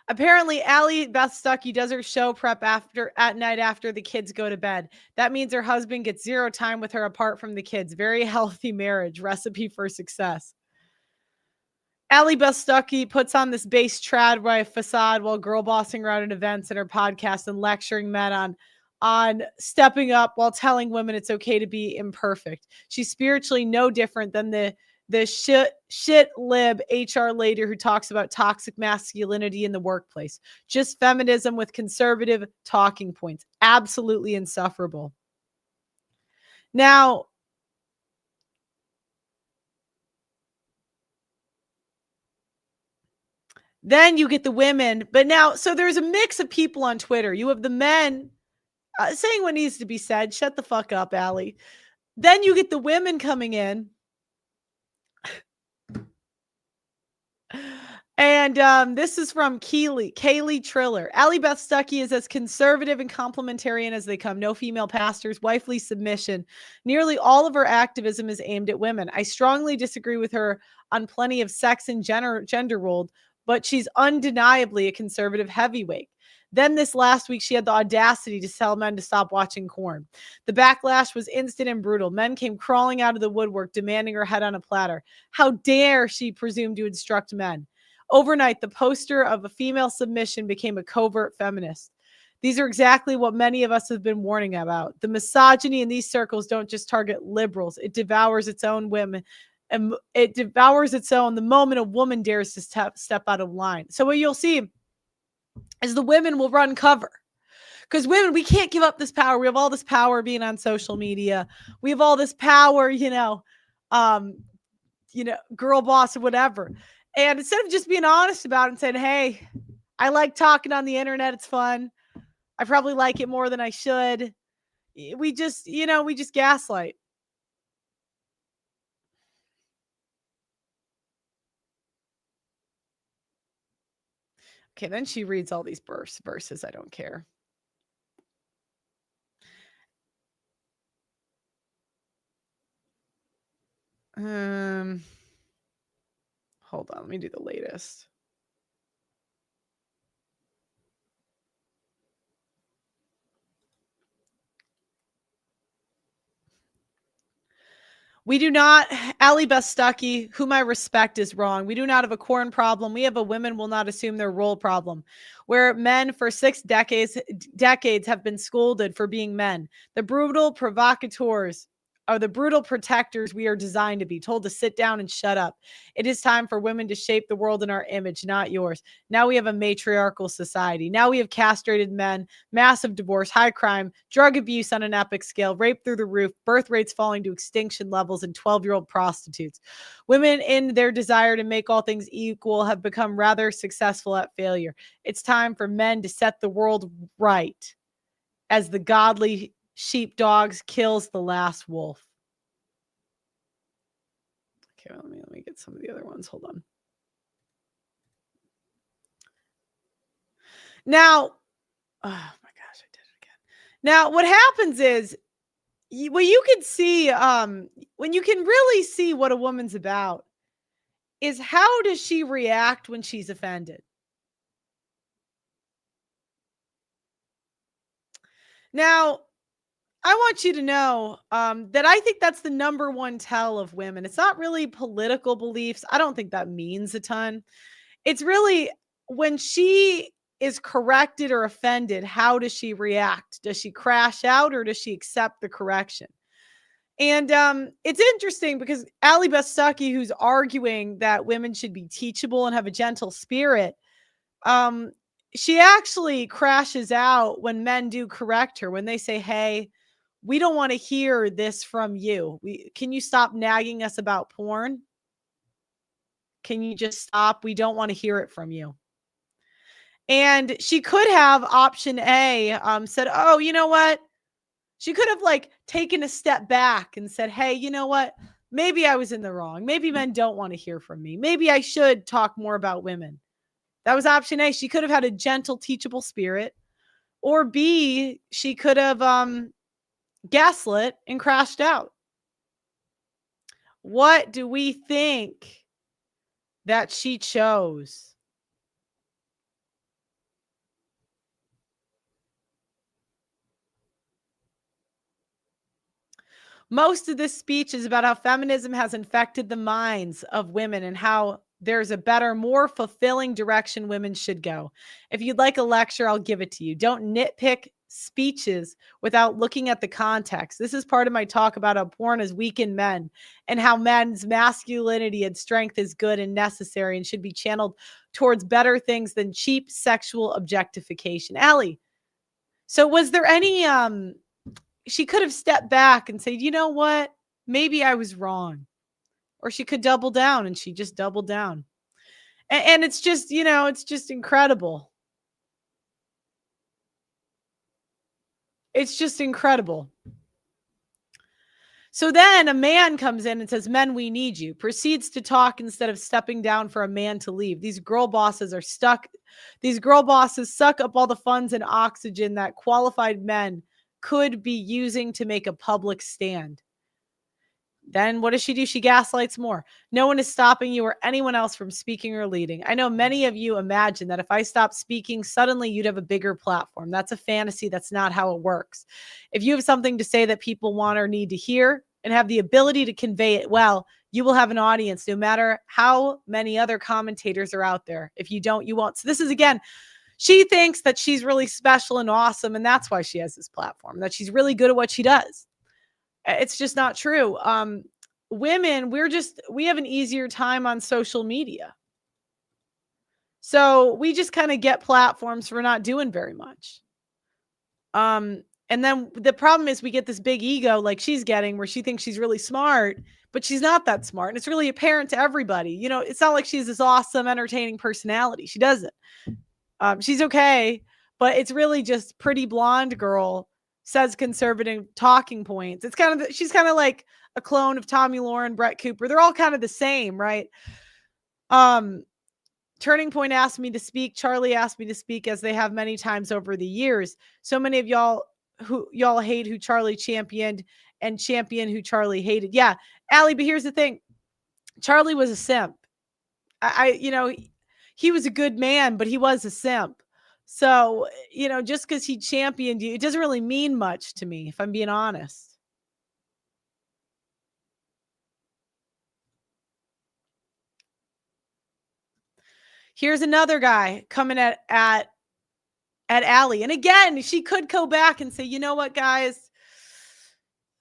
Apparently, Allie Beth Stuckey does her show prep at night after the kids go to bed. That means her husband gets zero time with her apart from the kids. Very healthy marriage. Recipe for success. Allie Beth Stuckey puts on this base trad wife facade while girl bossing around at events and her podcast and lecturing men on stepping up while telling women it's okay to be imperfect. She's spiritually no different than the shit lib HR lady who talks about toxic masculinity in the workplace. Just feminism with conservative talking points. Absolutely insufferable. Now, then you get the women. But now, so there's a mix of people on Twitter. You have the men saying what needs to be said. Shut the fuck up, Allie. Then you get the women coming in. And this is from Kaylee Triller. Allie Beth Stuckey is as conservative and complementarian as they come. No female pastors, wifely submission. Nearly all of her activism is aimed at women. I strongly disagree with her on plenty of sex and gender roles, but she's undeniably a conservative heavyweight. Then this last week, she had the audacity to tell men to stop watching porn. The backlash was instant and brutal. Men came crawling out of the woodwork, demanding her head on a platter. How dare she presume to instruct men? Overnight, the poster of a female submission became a covert feminist. These are exactly what many of us have been warning about. The misogyny in these circles don't just target liberals. It devours its own women. And it devours its own the moment a woman dares to step out of line. So what you'll see is the women will run cover. Because women, we can't give up this power. We have all this power being on social media. We have all this power, girl boss or whatever. And instead of just being honest about it and saying, hey, I like talking on the internet. It's fun. I probably like it more than I should. We just gaslight. Okay, then she reads all these verses. I don't care. Hold on, let me do the latest. We do not, Ali Bestucky, whom I respect, is wrong. We do not have a corn problem. We have a women will not assume their role problem, where men for 6 decades have been scolded for being men. The brutal provocateurs are the brutal protectors we are designed to be, told to sit down and shut up. It is time for women to shape the world in our image, not yours. Now we have a matriarchal society. Now we have castrated men, massive divorce, high crime, drug abuse on an epic scale, rape through the roof, birth rates falling to extinction levels, and 12-year-old prostitutes. Women, in their desire to make all things equal, have become rather successful at failure. It's time for men to set the world right as the godly sheepdogs kills the last wolf. Okay, let me get some of the other ones. Hold on. Now, oh my gosh, I did it again. Now, what happens is, what you can see, when you can really see what a woman's about, is how does she react when she's offended? Now, I want you to know that I think that's the number one tell of women. It's not really political beliefs. I don't think that means a ton. It's really when she is corrected or offended, how does she react? Does she crash out or does she accept the correction? And it's interesting because Ali Bestucky, who's arguing that women should be teachable and have a gentle spirit, um, she actually crashes out when men do correct her, when they say, hey, we don't want to hear this from you. Can you stop nagging us about porn? Can you just stop? We don't want to hear it from you. And she could have option A, said, oh, you know what? She could have like taken a step back and said, hey, you know what? Maybe I was in the wrong. Maybe men don't want to hear from me. Maybe I should talk more about women. That was option A. She could have had a gentle, teachable spirit. Or B, she could have gaslit and crashed out. What do we think that she chose? Most of this speech is about how feminism has infected the minds of women and how there's a better, more fulfilling direction women should go. If you'd like a lecture, I'll give it to you. Don't nitpick speeches without looking at the context. This is part of my talk about how porn has weakened men and how men's masculinity and strength is good and necessary and should be channeled towards better things than cheap sexual objectification. Allie, so was there any she could have stepped back and said, you know what? Maybe I was wrong. Or she could double down, and she just doubled down. And it's just, it's just incredible. It's just incredible. So then a man comes in and says, men, we need you. Proceeds to talk instead of stepping down for a man to leave. These girl bosses are stuck. These girl bosses suck up all the funds and oxygen that qualified men could be using to make a public stand. Then what does she do? She gaslights more. No one is stopping you or anyone else from speaking or leading. I know many of you imagine that if I stopped speaking, suddenly you'd have a bigger platform. That's a fantasy. That's not how it works. If you have something to say that people want or need to hear and have the ability to convey it well, you will have an audience no matter how many other commentators are out there. If you don't, you won't. So this is, again, she thinks that she's really special and awesome, and that's why she has this platform, that she's really good at what she does. It's just not true. Women, we have an easier time on social media. So we just kind of get platforms for not doing very much. And then the problem is we get this big ego like she's getting where she thinks she's really smart, but she's not that smart. And it's really apparent to everybody. It's not like she's this awesome, entertaining personality. She doesn't. She's okay, but it's really just pretty blonde girl says conservative talking points. It's she's kind of like a clone of Tommy Lauren, Brett Cooper. They're all kind of the same, right? Turning Point asked me to speak. Charlie asked me to speak, as they have many times over the years. So many of y'all hate who Charlie championed and champion who Charlie hated. Yeah, Allie, but here's the thing. Charlie was a simp. He was a good man, but he was a simp. So, just because he championed you, it doesn't really mean much to me, if I'm being honest. Here's another guy coming at Allie. And again, she could go back and say, you know what, guys?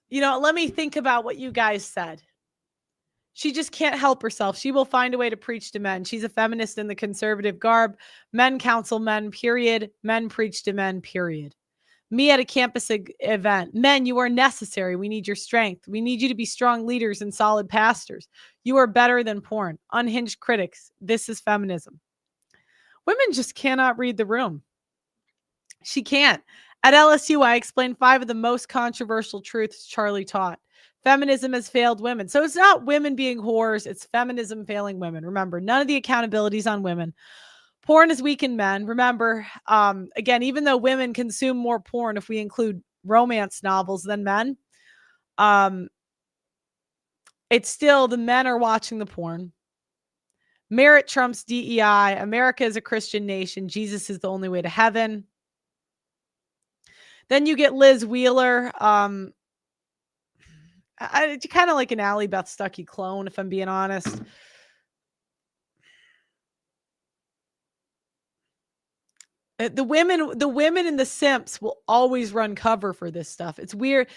Let me think about what you guys said. She just can't help herself. She will find a way to preach to men. She's a feminist in the conservative garb. Men counsel men, period. Men preach to men, period. Me at a campus event. Men, you are necessary. We need your strength. We need you to be strong leaders and solid pastors. You are better than porn. Unhinged critics. This is feminism. Women just cannot read the room. She can't. At LSU, I explained 5 of the most controversial truths Charlie taught. Feminism has failed women. So it's not women being whores. It's feminism failing women. Remember, none of the accountability is on women. Porn has weakened men. Remember, again, even though women consume more porn, if we include romance novels, than men, it's still the men are watching the porn. Merit trumps DEI. America is a Christian nation. Jesus is the only way to heaven. Then you get Liz Wheeler. Kind of like an Allie Beth Stuckey clone, if I'm being honest. The women in the Simps will always run cover for this stuff. It's weird.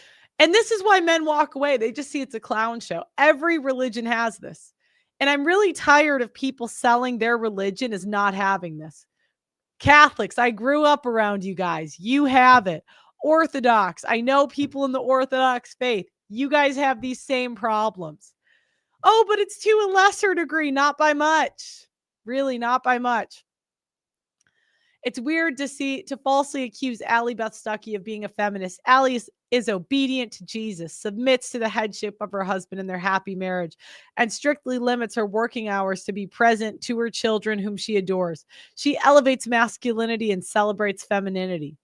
And this is why men walk away. They just see it's a clown show. Every religion has this. And I'm really tired of people selling their religion as not having this. Catholics, I grew up around you guys. You have it. Orthodox, I know people in the Orthodox faith. You guys have these same problems. Oh, but it's to a lesser degree, not by much. Really, not by much. It's weird to falsely accuse Allie Beth Stuckey of being a feminist. Allie is obedient to Jesus, submits to the headship of her husband in their happy marriage, and strictly limits her working hours to be present to her children whom she adores. She elevates masculinity and celebrates femininity.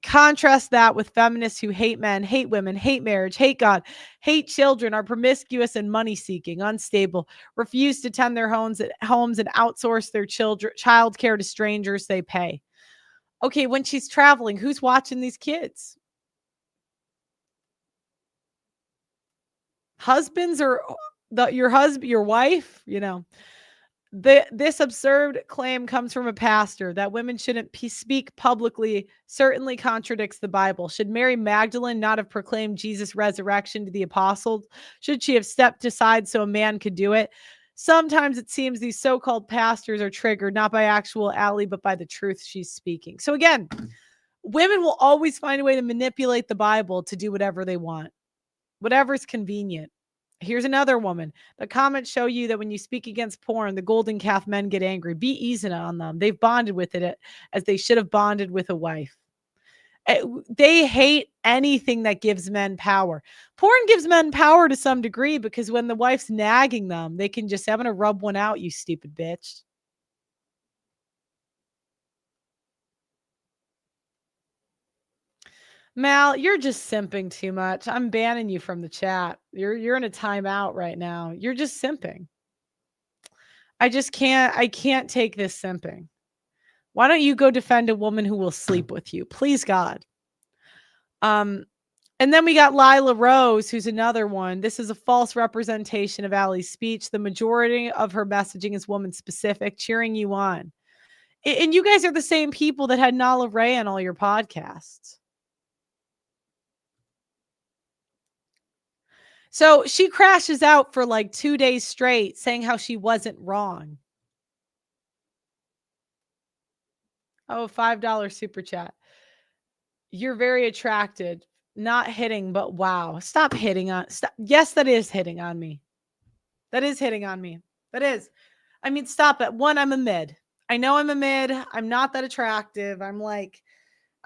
Contrast that with feminists who hate men, hate women, hate marriage, hate God, hate children, are promiscuous and money-seeking, unstable, refuse to tend their homes and outsource their child care to strangers they pay. Okay, when she's traveling, who's watching these kids? Husbands or your husband, your wife? This absurd claim comes from a pastor that women shouldn't speak publicly, certainly contradicts the Bible. Should Mary Magdalene not have proclaimed Jesus' resurrection to the apostles? Should she have stepped aside so a man could do it? Sometimes it seems these so-called pastors are triggered not by actual Allie, but by the truth she's speaking. So again, women will always find a way to manipulate the Bible to do whatever they want, whatever's convenient. Here's another woman. The comments show you that when you speak against porn, the golden calf men get angry. Be easy on them. They've bonded with it as they should have bonded with a wife. They hate anything that gives men power. Porn gives men power to some degree because when the wife's nagging them, they can just, I'm going to rub one out, you stupid bitch. Mal, you're just simping too much. I'm banning you from the chat. You're in a timeout right now. You're just simping. I can't take this simping. Why don't you go defend a woman who will sleep with you? Please, God. And then we got Lila Rose, who's another one. This is a false representation of Allie's speech. The majority of her messaging is woman specific, cheering you on. And you guys are the same people that had Nala Ray on all your podcasts. So she crashes out for like 2 days straight saying how she wasn't wrong. Oh, $5 super chat. You're very attracted. Not hitting, but wow. Stop hitting on. Stop. Yes, that is hitting on me. That is hitting on me. That is. I mean, stop it. One, I'm a mid. I know I'm a mid. I'm not that attractive. I'm like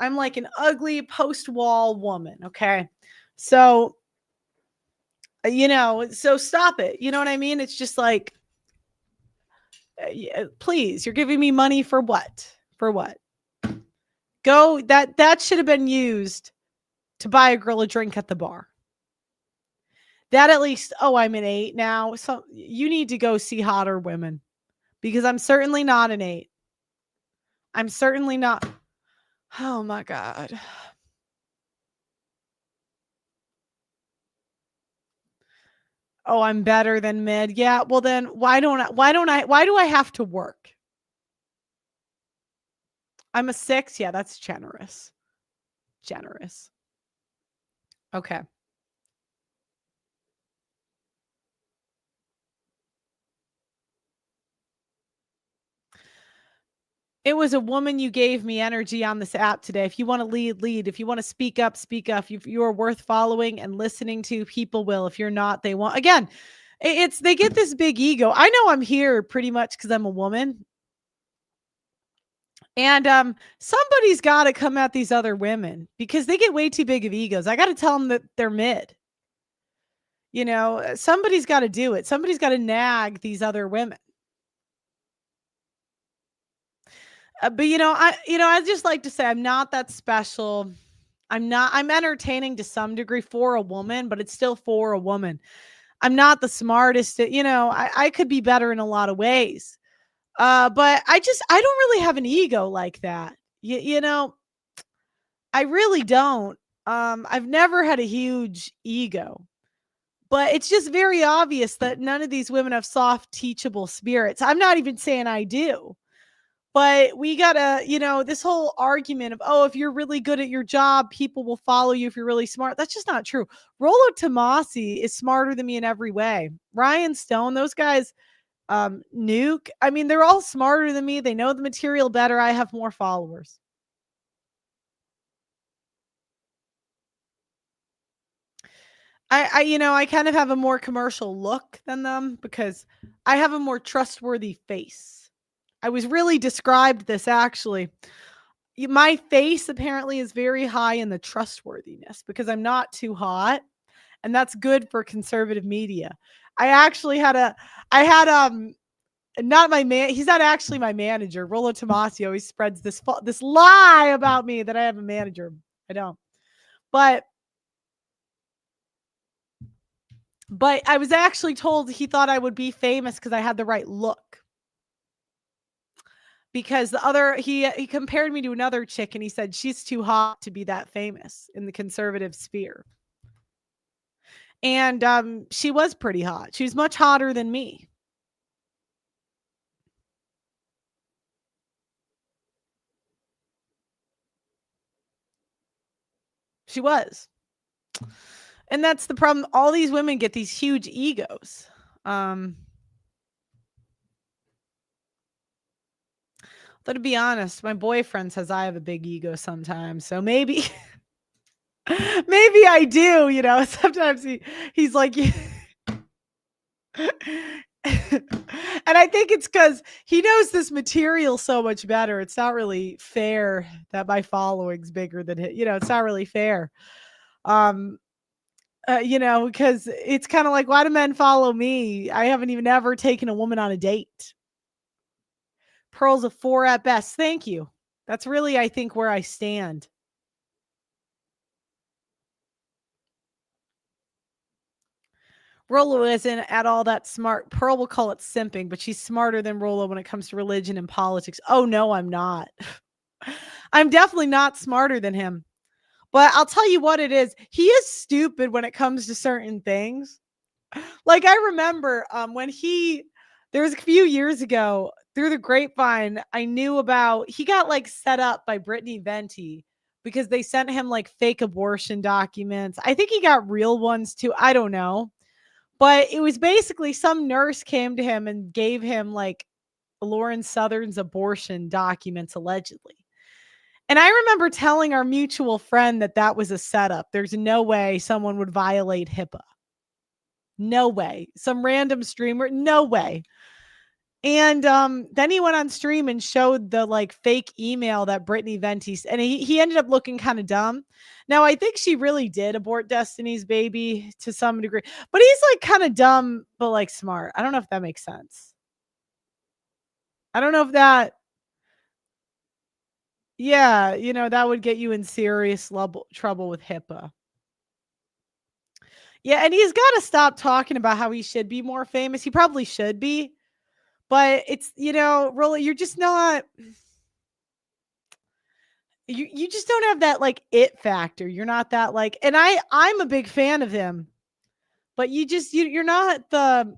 an ugly post-wall woman. Okay. So so stop it. You know what I mean? It's just like, please, you're giving me money for what? For what? Go, that should have been used to buy a girl a drink at the bar. That at least, I'm an 8 now. So you need to go see hotter women because I'm certainly not an 8. I'm certainly not. Oh my God. Oh, I'm better than mid. Yeah, well then why do I have to work? I'm a 6. Yeah, that's generous. Generous. Okay. It was a woman you gave me energy on this app today. If you want to lead, lead. If you want to speak up, speak up. If you are worth following and listening to, people will. If you're not, they won't. Again, it's they get this big ego. I know I'm here pretty much because I'm a woman. And somebody's got to come at these other women because they get way too big of egos. I got to tell them that they're mid. Somebody's got to do it. Somebody's got to nag these other women. But I just like to say I'm not that special. I'm entertaining to some degree for a woman, but it's still for a woman. I'm not the smartest. I could be better in a lot of ways. But I don't really have an ego like that. I really don't. I've never had a huge ego. But it's just very obvious that none of these women have soft, teachable spirits. I'm not even saying I do. But we gotta, this whole argument of, oh, if you're really good at your job, people will follow you if you're really smart. That's just not true. Rollo Tomasi is smarter than me in every way. Ryan Stone, those guys, Nuke. I mean, they're all smarter than me. They know the material better. I have more followers. I kind of have a more commercial look than them because I have a more trustworthy face. I was really described this actually. My face apparently is very high in the trustworthiness because I'm not too hot, and that's good for conservative media. I actually I had not my man. He's not actually my manager. Rollo Tomasi always spreads this lie about me that I have a manager. I don't. But I was actually told he thought I would be famous because I had the right look. Because he compared me to another chick and he said she's too hot to be that famous in the conservative sphere. And she was pretty hot. She was much hotter than me. She was. And that's the problem. All these women get these huge egos. Though to be honest, my boyfriend says I have a big ego sometimes. So maybe maybe I do, Sometimes he's like and I think it's because he knows this material so much better. It's not really fair that my following's bigger than his. It's not really fair. Because it's kind of like, why do men follow me? I haven't even ever taken a woman on a date. Pearl's a 4 at best. Thank you. That's really, I think, where I stand. Rollo isn't at all that smart. Pearl will call it simping, but she's smarter than Rollo when it comes to religion and politics. Oh, no, I'm not. I'm definitely not smarter than him. But I'll tell you what it is. He is stupid when it comes to certain things. Like I remember when there was a few years ago through the grapevine, I knew about, he got like set up by Brittany Venti because they sent him like fake abortion documents. I think he got real ones too. I don't know. But it was basically some nurse came to him and gave him like Lauren Southern's abortion documents allegedly. And I remember telling our mutual friend that was a setup. There's no way someone would violate HIPAA. No way. Some random streamer, no way. And then he went on stream and showed the like fake email that Brittany Venti, and he ended up looking kind of dumb. Now I think she really did abort Destiny's baby to some degree, but he's like kind of dumb but like smart. I don't know if that makes sense. I don't know if that, yeah, that would get you in serious trouble with HIPAA. Yeah, and he's got to stop talking about how he should be more famous. He probably should be. But it's, really, you're just not, you just don't have that like it factor. You're not that like, and I'm a big fan of him, but you're not the,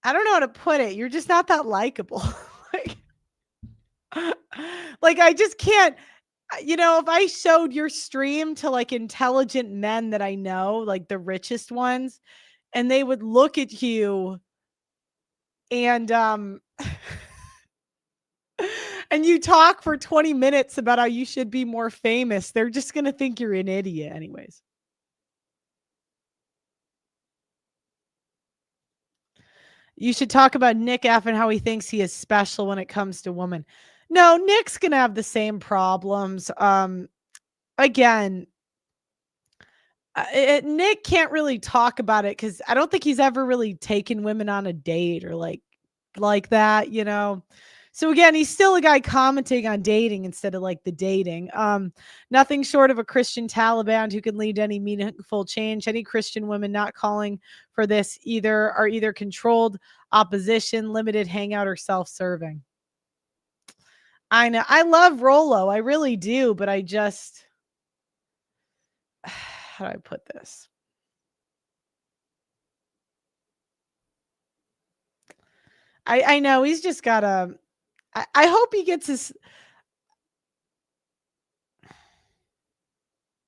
I don't know how to put it. You're just not that likable. like, like I just can't, if I showed your stream to like intelligent men that I know, like the richest ones, and they would look at you and and you talk for 20 minutes about how you should be more famous, they're just going to think you're an idiot anyways. You should talk about Nick F and how he thinks he is special when it comes to women. No, Nick's going to have the same problems. Again, Nick can't really talk about it because I don't think he's ever really taken women on a date or like that, So again, he's still a guy commenting on dating instead of like the dating. Nothing short of a Christian Taliban who can lead to any meaningful change. Any Christian women not calling for this are either controlled opposition, limited hangout, or self-serving. I know. I love Rollo. I really do, but I just how do I put this? I know he's just gotta. I hope he gets his.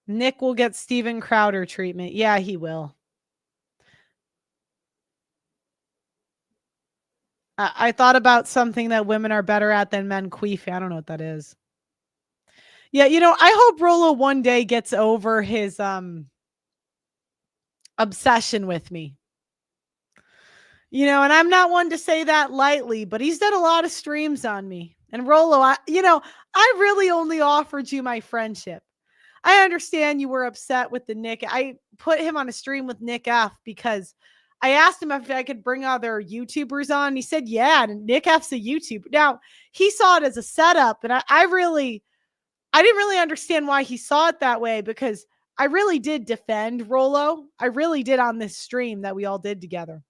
Nick will get Steven Crowder treatment. Yeah, he will. I thought about something that women are better at than men. Queefing. I don't know what that is. Yeah, I hope Rollo one day gets over his obsession with me. And I'm not one to say that lightly, but he's done a lot of streams on me. And Rollo, I really only offered you my friendship. I understand you were upset with the Nick. I put him on a stream with Nick F because I asked him if I could bring other YouTubers on. He said, yeah, and Nick F's a YouTuber. Now, he saw it as a setup, and I didn't really understand why he saw it that way because I really did defend Rollo. I really did on this stream that we all did together.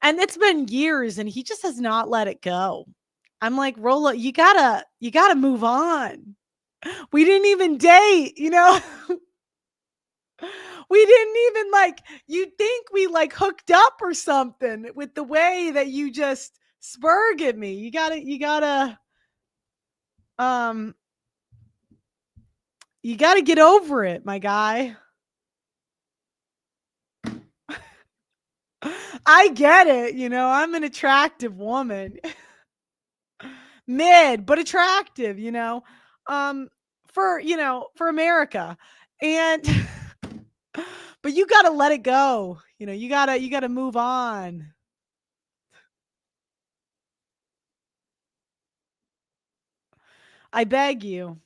And it's been years and he just has not let it go. I'm like, Rollo, you gotta move on. We didn't even date, We didn't even you'd think we hooked up or something with the way that you just spurg at me. You gotta get over it, my guy. I get it, I'm an attractive woman. Mid, but attractive, for America. And but you got to let it go. You got to move on. I beg you.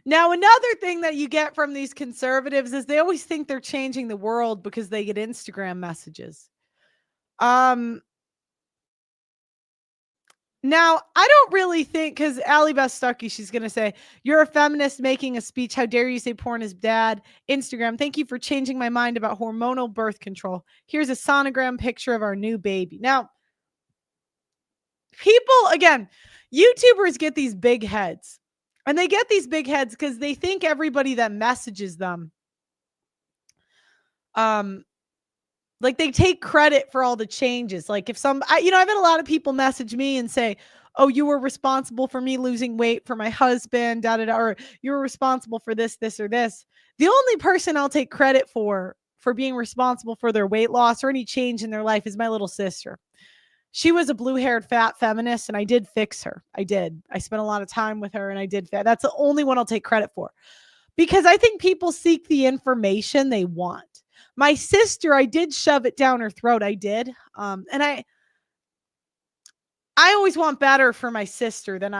Now, another thing that you get from these conservatives is they always think they're changing the world because they get Instagram messages. Now, I don't really think, because Ali Bastucky, she's going to say, you're a feminist making a speech. How dare you say porn is bad? Instagram, thank you for changing my mind about hormonal birth control. Here's a sonogram picture of our new baby. Now, people, again, YouTubers get these big heads. And they get these big heads because they think everybody that messages them, they take credit for all the changes. Like if I've had a lot of people message me and say, oh, you were responsible for me losing weight for my husband, or you were responsible for this, or this. The only person I'll take credit for being responsible for their weight loss or any change in their life is my little sister. She was a blue-haired fat feminist and I did fix her. I did. I spent a lot of time with her and I did. That's the only one I'll take credit for because I think people seek the information they want. My sister, I did shove it down her throat. I did. And I always want better for my sister than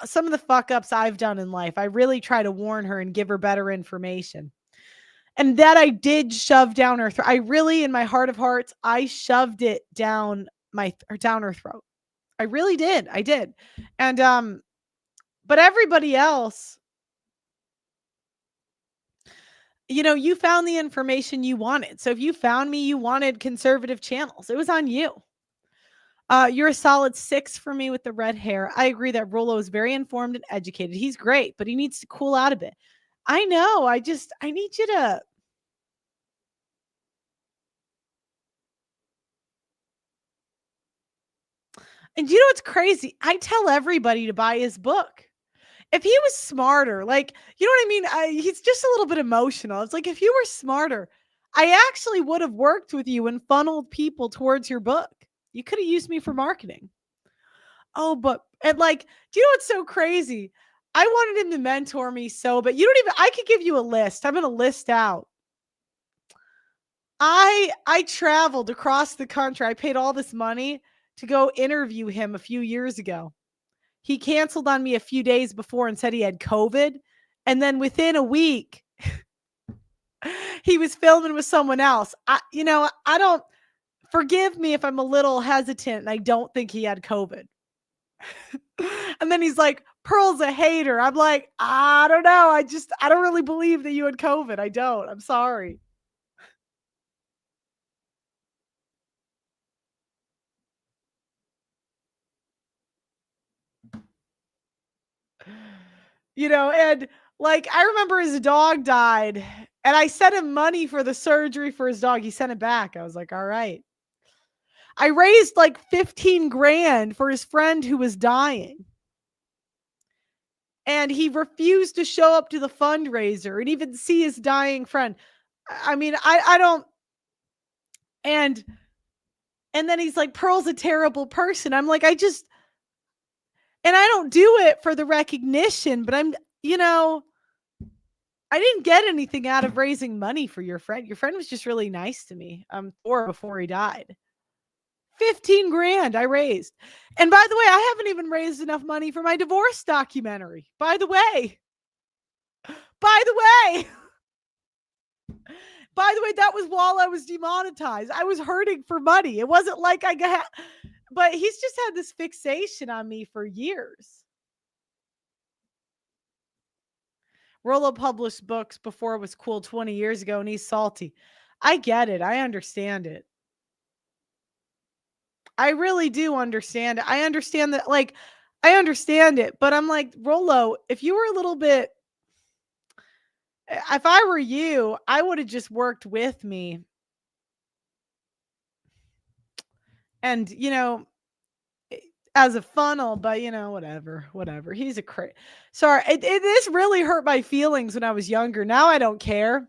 some of the fuck ups I've done in life. I really try to warn her and give her better information. And that I did shove down her throat. I really, in my heart of hearts, I shoved it down her throat. I really did. I did. And, but everybody else, you found the information you wanted. So if you found me, you wanted conservative channels. It was on you. You're a solid 6 for me with the red hair. I agree that Rollo is very informed and educated. He's great, but he needs to cool out a bit. I know. I need you to. And you know what's crazy? I tell everybody to buy his book. If he was smarter, like, you know what I mean? He's just a little bit emotional. It's like, if you were smarter, I actually would have worked with you and funneled people towards your book. You could have used me for marketing. Oh, but and like, do you know what's so crazy? I wanted him to mentor me so, but you don't even. I could give you a list. I'm gonna list out. I traveled across the country. I paid all this money to go interview him a few years ago. He canceled on me a few days before and said he had COVID, and then within a week, he was filming with someone else. I don't. Forgive me if I'm a little hesitant and I don't think he had COVID. And then he's like, Pearl's a hater. I'm like, I don't know. I don't really believe that you had COVID. I don't. I'm sorry. And like, I remember his dog died and I sent him money for the surgery for his dog. He sent it back. I was like, all right. I raised like 15 grand for his friend who was dying. And he refused to show up to the fundraiser and even see his dying friend. I mean, I don't. And then he's like, Pearl's a terrible person. I'm like, and I don't do it for the recognition, but I didn't get anything out of raising money for your friend. Your friend was just really nice to me. Or before he died. 15 grand I raised. And by the way, I haven't even raised enough money for my divorce documentary. By the way, that was while I was demonetized. I was hurting for money. It wasn't like but he's just had this fixation on me for years. Rollo published books before it was cool 20 years ago and he's salty. I get it. I understand it. I really do understand it. I understand that, like, I understand it, but I'm like, Rollo, if you were a little bit, if I were you, I would have just worked with me. And, as a funnel, but whatever. He's a sorry. This really hurt my feelings when I was younger. Now I don't care.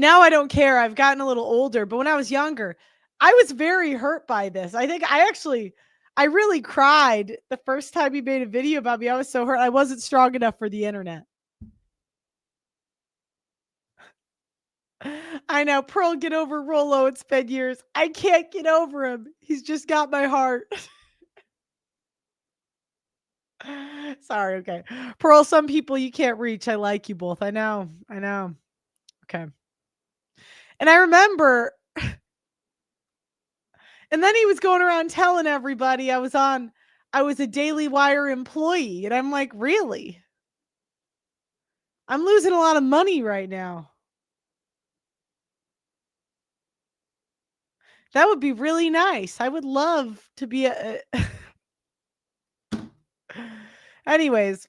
I've gotten a little older, but when I was younger, I was very hurt by this. I think I really cried the first time he made a video about me. I was so hurt. I wasn't strong enough for the internet. I know. Pearl, get over Rollo. It's been years. I can't get over him. He's just got my heart. Sorry. Okay. Pearl, some people you can't reach. I like you both. I know. Okay. And I remember, and then he was going around telling everybody I was a Daily Wire employee. And I'm like, really? I'm losing a lot of money right now. That would be really nice. I would love to be Anyways.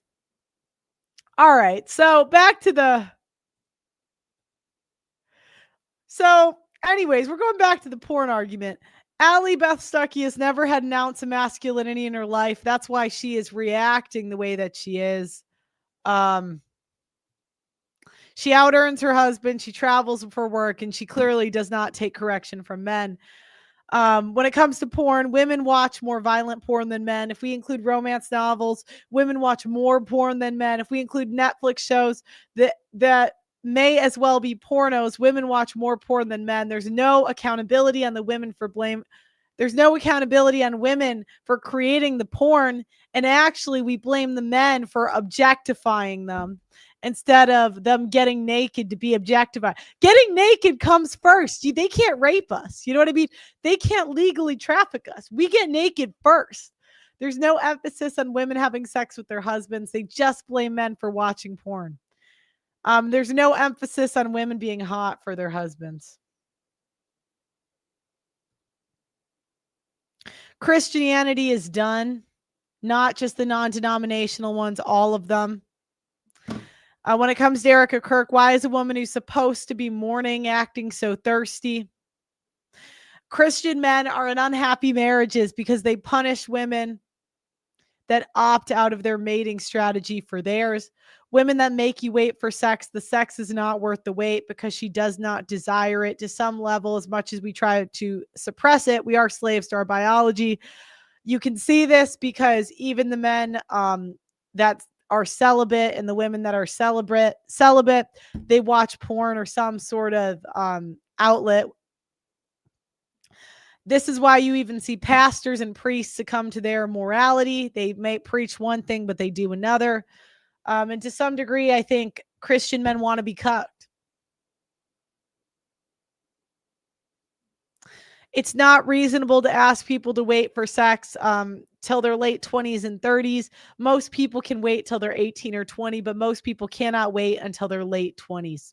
All right. So back to anyways, we're going back to the porn argument. Allie Beth Stuckey has never had an ounce of masculinity in her life. That's why she is reacting the way that she is. She out-earns her husband. She travels for work, and she clearly does not take correction from men. When it comes to porn, women watch more violent porn than men. If we include romance novels, women watch more porn than men. If we include Netflix shows that may as well be pornos, women watch more porn than men. There's no accountability on the women for blame. There's no accountability on women for creating the porn. And actually, we blame the men for objectifying them instead of them getting naked to be objectified. Getting naked comes first. They can't rape us. You know what I mean? They can't legally traffic us. We get naked first. There's no emphasis on women having sex with their husbands. They just blame men for watching porn. There's no emphasis on women being hot for their husbands. Christianity is done, not just the non-denominational ones, all of them. When it comes to Erica Kirk, why is a woman who's supposed to be mourning acting so thirsty? Christian men are in unhappy marriages because they punish women that opt out of their mating strategy for theirs. Women that make you wait for sex, the sex is not worth the wait because she does not desire it to some level. As much as we try to suppress it, we are slaves to our biology. You can see this because even the men that are celibate and the women that are celibate, they watch porn or some sort of outlet. This is why you even see pastors and priests succumb to their morality. They may preach one thing, but they do another. And to some degree, I think Christian men want to be cucked. It's not reasonable to ask people to wait for sex till their late 20s and 30s. Most people can wait till they're 18 or 20, but most people cannot wait until their late 20s.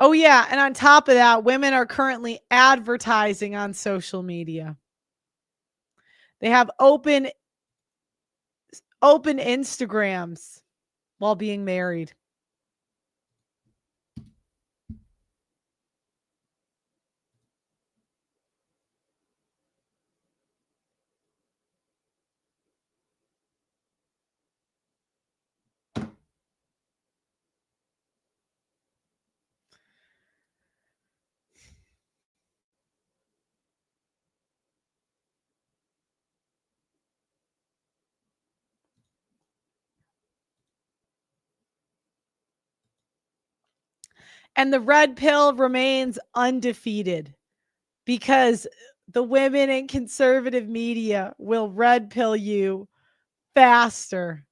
Oh, yeah. And on top of that, women are currently advertising on social media. They have open Instagrams while being married. And the red pill remains undefeated because the women in conservative media will red pill you faster.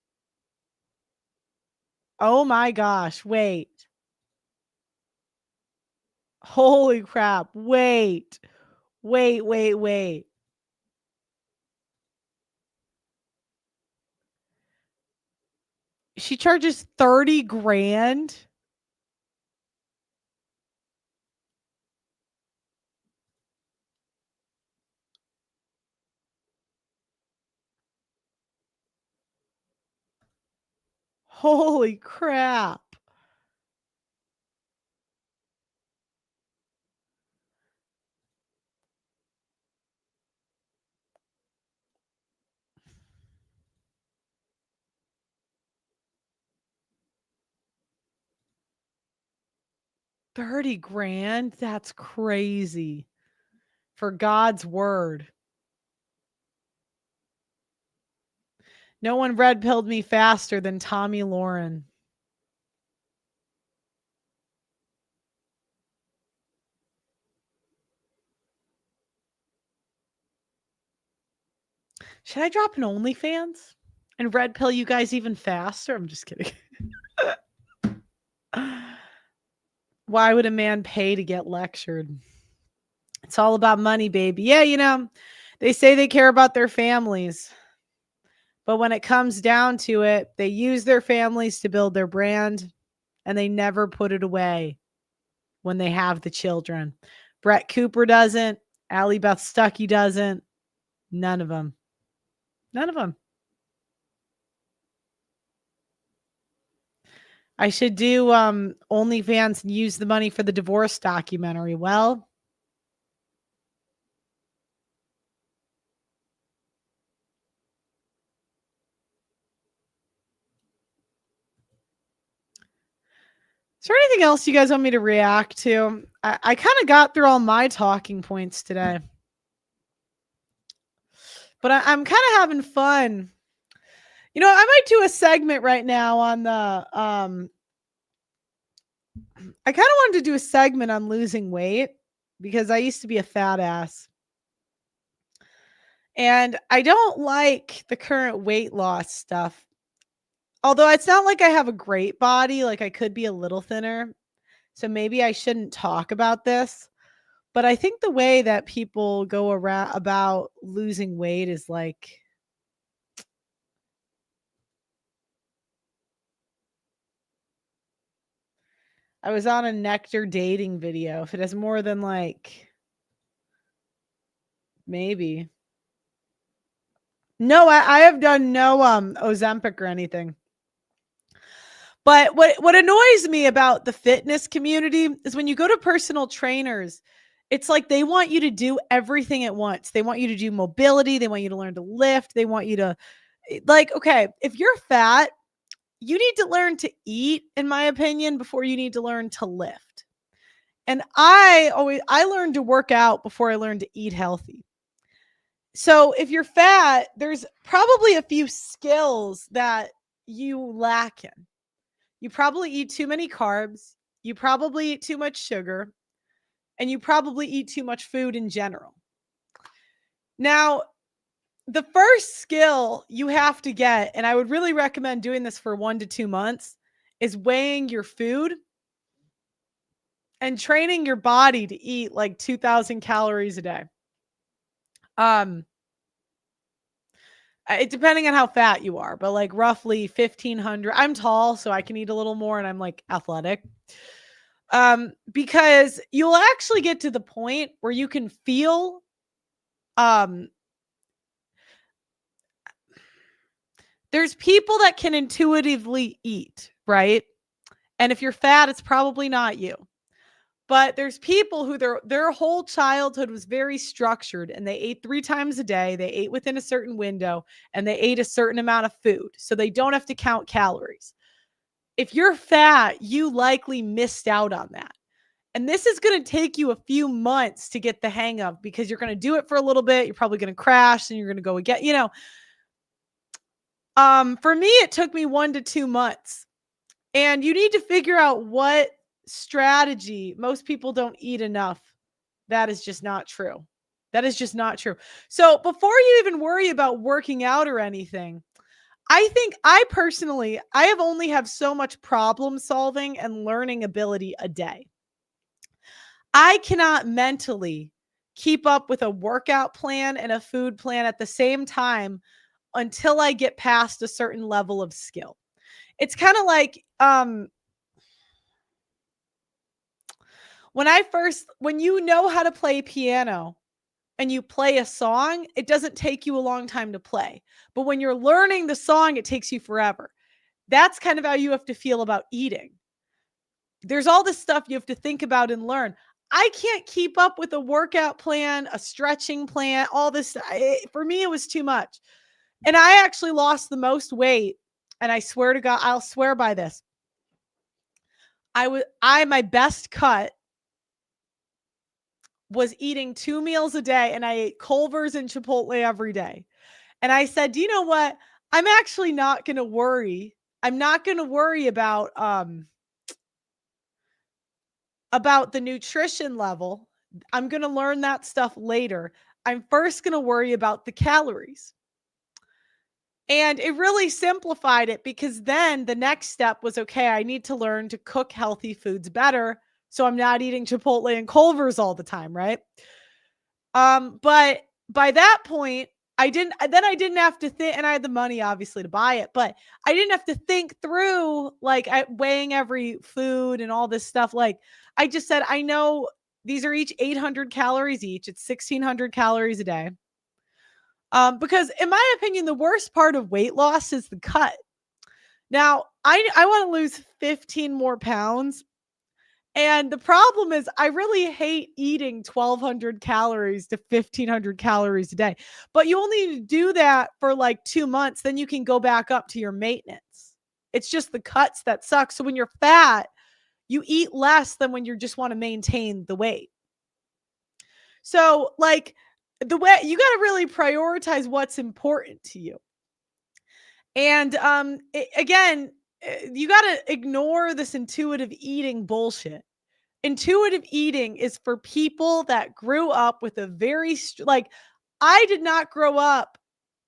Oh my gosh, wait. Holy crap. Wait. She charges 30 grand. Holy crap. $30,000. That's crazy. For God's word. No one red pilled me faster than Tommy Lauren. Should I drop an OnlyFans and red pill you guys even faster? I'm just kidding. Why would a man pay to get lectured? It's all about money, baby. Yeah, they say they care about their families. But when it comes down to it, they use their families to build their brand and they never put it away when they have the children. Brett Cooper doesn't. Allie Beth Stuckey doesn't. None of them. None of them. I should do OnlyFans and use the money for the divorce documentary. Well, is there anything else you guys want me to react to? I kind of got through all my talking points today. But I'm kind of having fun. I might do a segment right now on the I kind of wanted to do a segment on losing weight because I used to be a fat ass. And I don't like the current weight loss stuff. Although it's not like I have a great body, like I could be a little thinner. So maybe I shouldn't talk about this. But I think the way that people go around about losing weight is like, I was on a Nectar dating video. If it has more than like, maybe. No, I have done no Ozempic or anything. But what annoys me about the fitness community is when you go to personal trainers, it's like they want you to do everything at once. They want you to do mobility, they want you to learn to lift, they want you to like, okay, if you're fat, you need to learn to eat, in my opinion, before you need to learn to lift. And I learned to work out before I learned to eat healthy. So if you're fat, there's probably a few skills that you lack in. You probably eat too many carbs, you probably eat too much sugar, and you probably eat too much food in general. Now, the first skill you have to get, and I would really recommend doing this for 1 to 2 months, is weighing your food and training your body to eat like 2,000 calories a day. It depending on how fat you are, but like roughly 1,500. I'm tall, so I can eat a little more, and I'm like athletic. Because you'll actually get to the point where you can feel there's people that can intuitively eat, right? And if you're fat, it's probably not you. But there's people who their whole childhood was very structured, and they ate 3 times a day, they ate within a certain window, and they ate a certain amount of food, so they don't have to count calories. If you're fat, you likely missed out on that. And this is going to take you a few months to get the hang of, because you're going to do it for a little bit, you're probably going to crash, and you're going to go again, for me it took me 1 to 2 months. And you need to figure out what strategy. Most people don't eat enough. That is just not true. That is just not true. So before you even worry about working out or anything, I think I have only have so much problem solving and learning ability a day. I cannot mentally keep up with a workout plan and a food plan at the same time until I get past a certain level of skill. It's kind of like when you know how to play piano and you play a song, it doesn't take you a long time to play. But when you're learning the song, it takes you forever. That's kind of how you have to feel about eating. There's all this stuff you have to think about and learn. I can't keep up with a workout plan, a stretching plan, all this. For me, it was too much. And I actually lost the most weight. And I swear to God, I'll swear by this. My best cut was eating 2 meals a day, and I ate Culver's and Chipotle every day. And I said, do you know what? I'm actually not going to worry. I'm not going to worry about the nutrition level. I'm going to learn that stuff later. I'm first going to worry about the calories. And it really simplified it, because then the next step was, okay, I need to learn to cook healthy foods better, so I'm not eating Chipotle and Culver's all the time, right? But by that point, I didn't have to think, and I had the money obviously to buy it, but I didn't have to think through like weighing every food and all this stuff. Like I just said, I know these are each 800 calories each. It's 1,600 calories a day. Because in my opinion, the worst part of weight loss is the cut. Now, I want to lose 15 more pounds. And the problem is I really hate eating 1,200 calories to 1,500 calories a day. But you only need to do that for like 2 months. Then you can go back up to your maintenance. It's just the cuts that suck. So when you're fat, you eat less than when you just want to maintain the weight. So like the way you got to really prioritize what's important to you. And again, you got to ignore this intuitive eating bullshit. Intuitive eating is for people that grew up with a very I did not grow up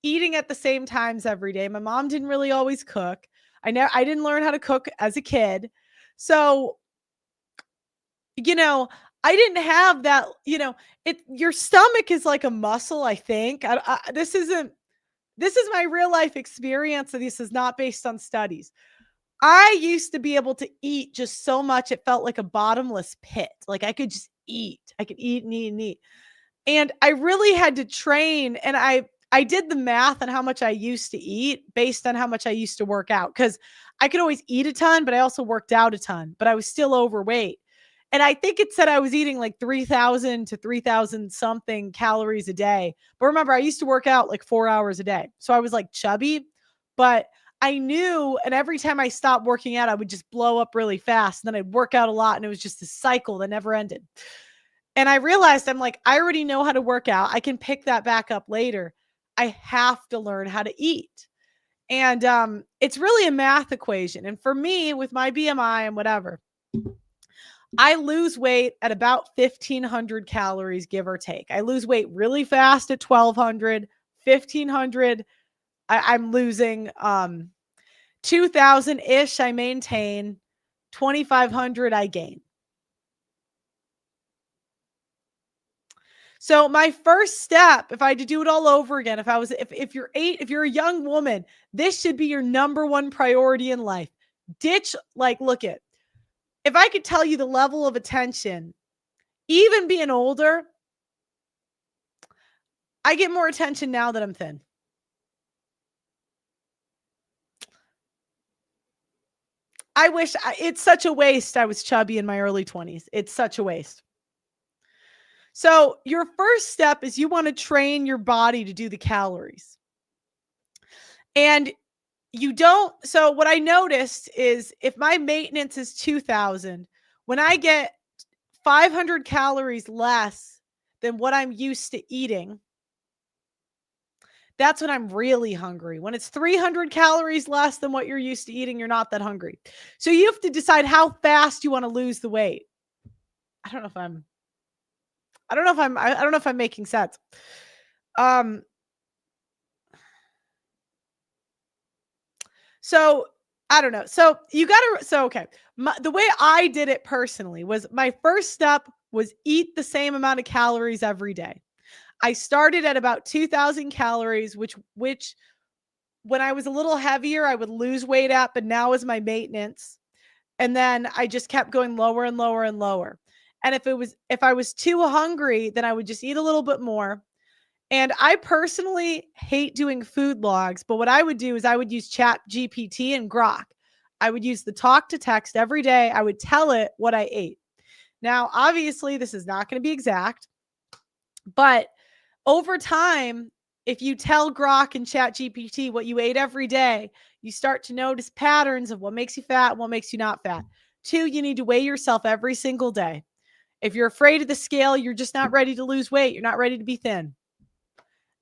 eating at the same times every day. My mom didn't really always cook. I didn't learn how to cook as a kid. So I didn't have that, your stomach is like a muscle, I think. This is my real life experience. And this is not based on studies. I used to be able to eat just so much. It felt like a bottomless pit. Like I could just eat. I could eat and eat and eat. And I really had to train. And I did the math on how much I used to eat based on how much I used to work out. Cause I could always eat a ton, but I also worked out a ton, but I was still overweight. And I think it said I was eating like 3,000 to 3,000 something calories a day. But remember, I used to work out like 4 hours a day. So I was like chubby, but I knew, and every time I stopped working out, I would just blow up really fast. And then I'd work out a lot. And it was just a cycle that never ended. And I realized I'm like, I already know how to work out. I can pick that back up later. I have to learn how to eat. And it's really a math equation. And for me, with my BMI and whatever, I lose weight at about 1,500 calories, give or take. I lose weight really fast at 1,200, 1,500. I'm losing 2,000-ish. I maintain 2,500. I gain. So my first step, if I had to do it all over again, if you're a young woman, this should be your number one priority in life. Look at, if I could tell you the level of attention, even being older, I get more attention now that I'm thin. It's such a waste. I was chubby in my early 20s. It's such a waste. So your first step is you want to train your body to do the calories. And so what I noticed is if my maintenance is 2,000, when I get 500 calories less than what I'm used to eating, that's when I'm really hungry. When it's 300 calories less than what you're used to eating, you're not that hungry. So you have to decide how fast you want to lose the weight. I don't know if I'm making sense. So I don't know. So okay. The way I did it personally was my first step was eat the same amount of calories every day. I started at about 2,000 calories, which when I was a little heavier, I would lose weight at, but now is my maintenance. And then I just kept going lower and lower and lower. And if I was too hungry, then I would just eat a little bit more. And I personally hate doing food logs, but what I would do is I would use Chat GPT and Grok. I would use the talk to text every day. I would tell it what I ate. Now, obviously, this is not going to be exact, but over time, if you tell Grok and Chat GPT what you ate every day, you start to notice patterns of what makes you fat and what makes you not fat. 2, you need to weigh yourself every single day. If you're afraid of the scale, you're just not ready to lose weight. You're not ready to be thin.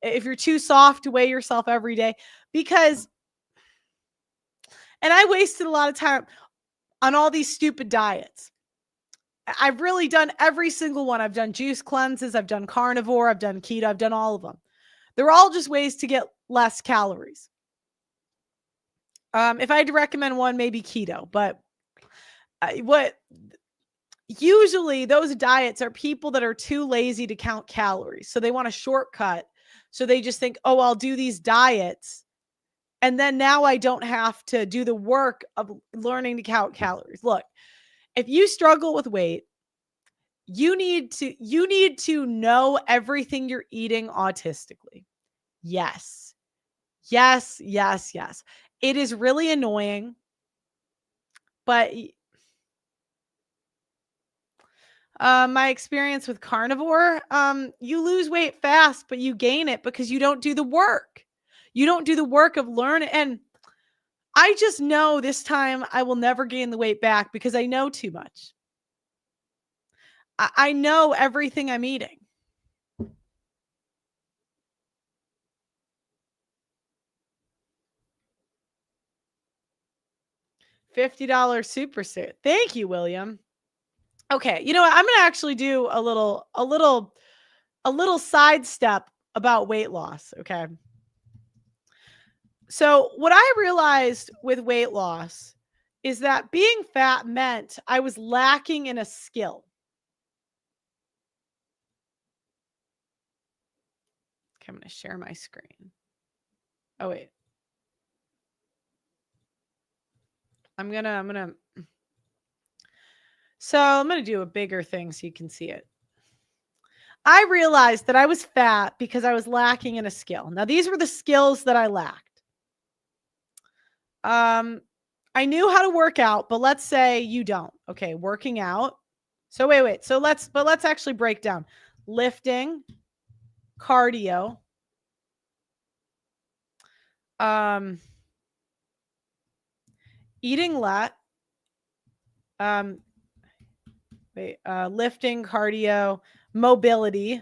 If you're too soft to weigh yourself every day, and I wasted a lot of time on all these stupid diets. I've really done every single one. I've done juice cleanses. I've done carnivore. I've done keto. I've done all of them. They're all just ways to get less calories. If I had to recommend one, maybe keto, but usually those diets are people that are too lazy to count calories. So they want a shortcut. So they just think, oh, I'll do these diets. And then now I don't have to do the work of learning to count calories. Look, if you struggle with weight, you need to know everything you're eating autistically. Yes. Yes, yes, yes. It is really annoying, but my experience with carnivore, you lose weight fast, but you gain it because you don't do the work. You don't do the work of learning. And I just know this time I will never gain the weight back because I know too much. I know everything I'm eating. $50 super suit. Thank you, William. Okay, you know what? I'm gonna actually do a little sidestep about weight loss. Okay. So what I realized with weight loss is that being fat meant I was lacking in a skill. I'm going to share my screen. Oh, wait. So I'm going to do a bigger thing so you can see it. I realized that I was fat because I was lacking in a skill. Now, these were the skills that I lacked. I knew how to work out, but let's say you don't. Okay, working out. So wait. So let's actually break down lifting, cardio, eating lifting, cardio, mobility,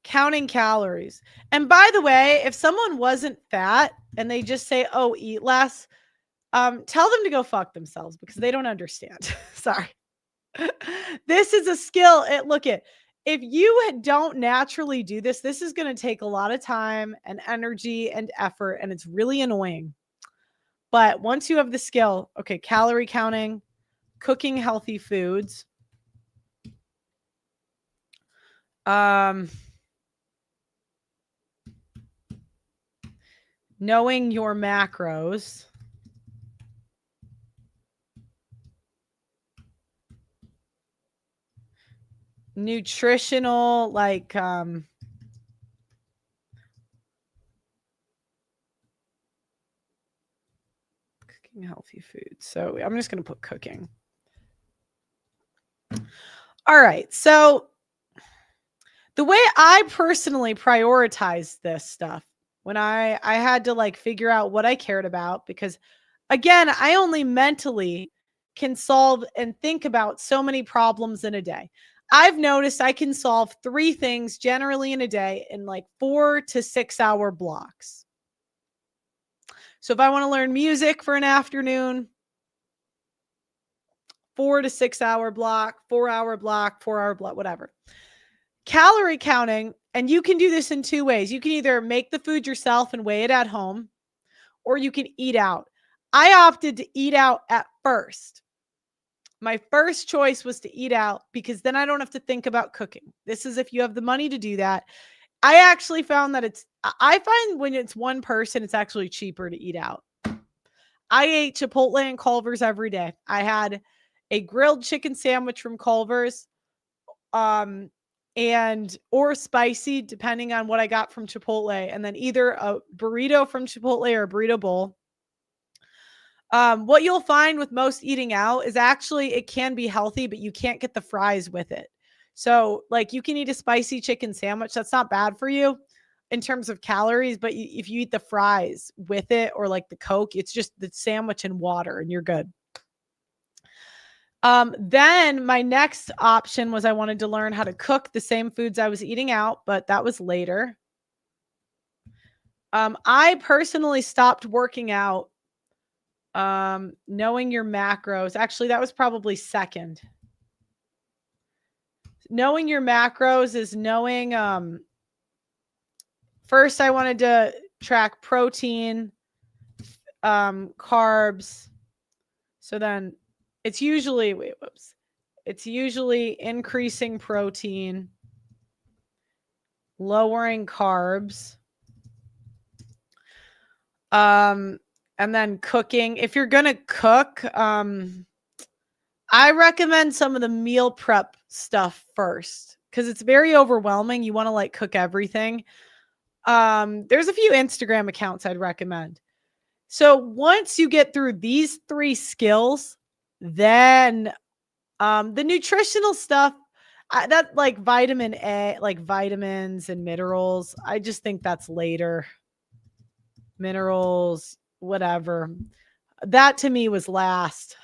counting calories. And by the way, if someone wasn't fat and they just say, "Oh, eat less," tell them to go fuck themselves because they don't understand. Sorry. This is a skill. If you don't naturally do this, this is going to take a lot of time and energy and effort, and it's really annoying. But once you have the skill, okay, calorie counting, cooking healthy foods, knowing your macros, nutritional, like cooking healthy foods. So I'm just going to put cooking. All right. So the way I personally prioritize this stuff when I had to like figure out what I cared about, because again, I only mentally can solve and think about so many problems in a day. I've noticed I can solve 3 things generally in a day in like 4 to 6 hour blocks. So if I want to learn music for an afternoon, 4 to 6 hour block, 4 hour block, 4 hour block, whatever. Calorie counting, and you can do this in 2 ways. You can either make the food yourself and weigh it at home, or you can eat out. I opted to eat out at first. My first choice was to eat out because then I don't have to think about cooking. This is if you have the money to do that. I actually found that I find when it's one person, it's actually cheaper to eat out. I ate Chipotle and Culver's every day. I had a grilled chicken sandwich from Culver's, and or spicy, depending on what I got from Chipotle, and then either a burrito from Chipotle or a burrito bowl. What you'll find with most eating out is actually it can be healthy, but you can't get the fries with it. So like you can eat a spicy chicken sandwich. That's not bad for you in terms of calories, but if you eat the fries with it or like the Coke, it's just the sandwich and water and you're good. Then my next option was I wanted to learn how to cook the same foods I was eating out, but that was later. I personally stopped working out. Knowing your macros. Actually, that was probably second. Knowing your macros is knowing, first I wanted to track protein, carbs. So then it's usually, it's usually increasing protein, lowering carbs, and then cooking. If you're going to cook, I recommend some of the meal prep stuff first because it's very overwhelming. You want to like cook everything. There's a few Instagram accounts I'd recommend. So once you get through these 3 skills, then the nutritional stuff, that like vitamin A, like vitamins and minerals, I just think that's later. Minerals, whatever. That to me was last.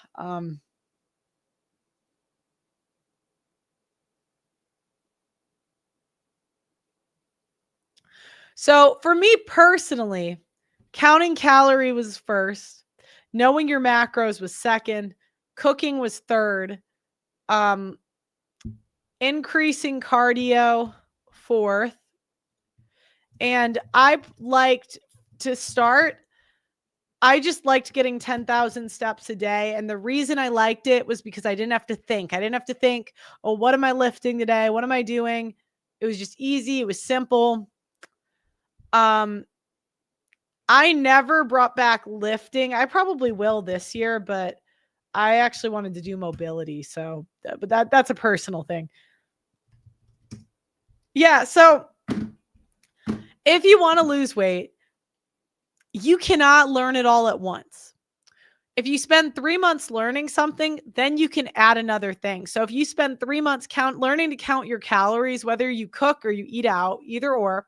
So for me personally, counting calorie was first, knowing your macros was second, cooking was third, increasing cardio fourth, and I liked to start I just liked getting 10,000 steps a day. And the reason I liked it was because I didn't have to think. I didn't have to think, oh, what am I lifting today? What am I doing? It was just easy. It was simple. I never brought back lifting. I probably will this year, but I actually wanted to do mobility. So, but that's a personal thing. Yeah. So if you want to lose weight, you cannot learn it all at once. If you spend 3 months learning something, then you can add another thing. So if you spend 3 months learning to count your calories, whether you cook or you eat out, either or,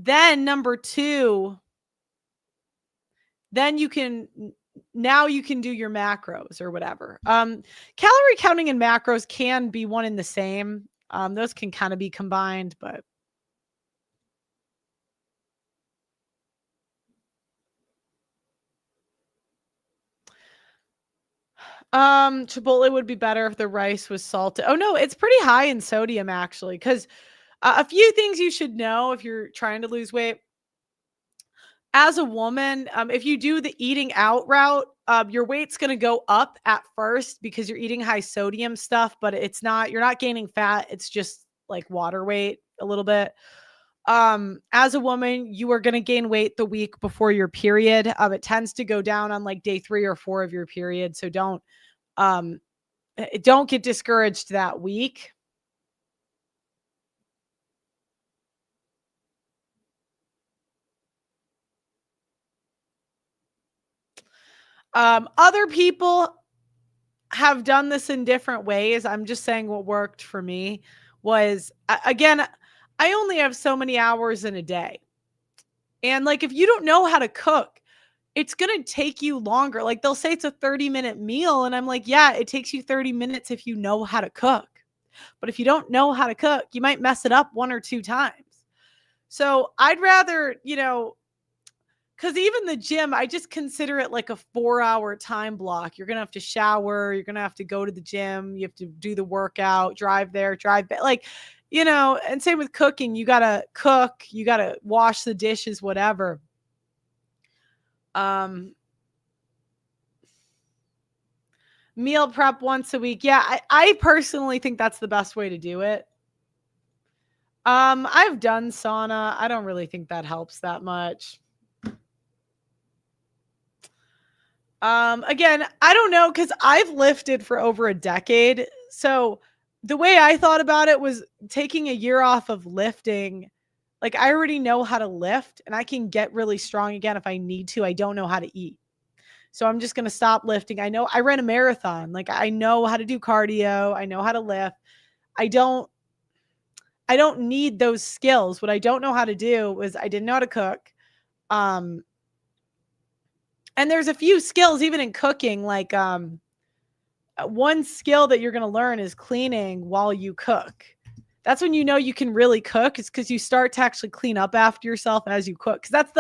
then number 2, then you can do your macros or whatever. Calorie counting and macros can be one and the same. Those can kind of be combined, but Chipotle would be better if the rice was salted. Oh no, it's pretty high in sodium actually, because a few things you should know if you're trying to lose weight. As a woman, if you do the eating out route, your weight's going to go up at first because you're eating high sodium stuff, but you're not gaining fat. It's just like water weight a little bit. As a woman, you are going to gain weight the week before your period. It tends to go down on like day 3 or 4 of your period. So don't get discouraged that week. Other people have done this in different ways. I'm just saying what worked for me was, again, I only have so many hours in a day. And like, if you don't know how to cook, it's going to take you longer. Like they'll say it's a 30-minute meal. And I'm like, yeah, it takes you 30 minutes if you know how to cook. But if you don't know how to cook, you might mess it up 1 or 2 times. So I'd rather, because even the gym, I just consider it like a 4-hour time block. You're going to have to shower. You're going to have to go to the gym. You have to do the workout, drive there, drive back. Like, and same with cooking. You got to cook. You got to wash the dishes, whatever. Meal prep once a week. Yeah, I personally think that's the best way to do it. I've done sauna. I don't really think that helps that much. Again, I don't know, because I've lifted for over a decade. So the way I thought about it was taking a year off of lifting. Like I already know how to lift and I can get really strong again if I need to. I don't know how to eat. So I'm just going to stop lifting. I know I ran a marathon. Like I know how to do cardio. I know how to lift. I don't need those skills. What I don't know how to do is I didn't know how to cook. And there's a few skills even in cooking, like one skill that you're going to learn is cleaning while you cook. That's when you know you can really cook. It's because you start to actually clean up after yourself as you cook. Because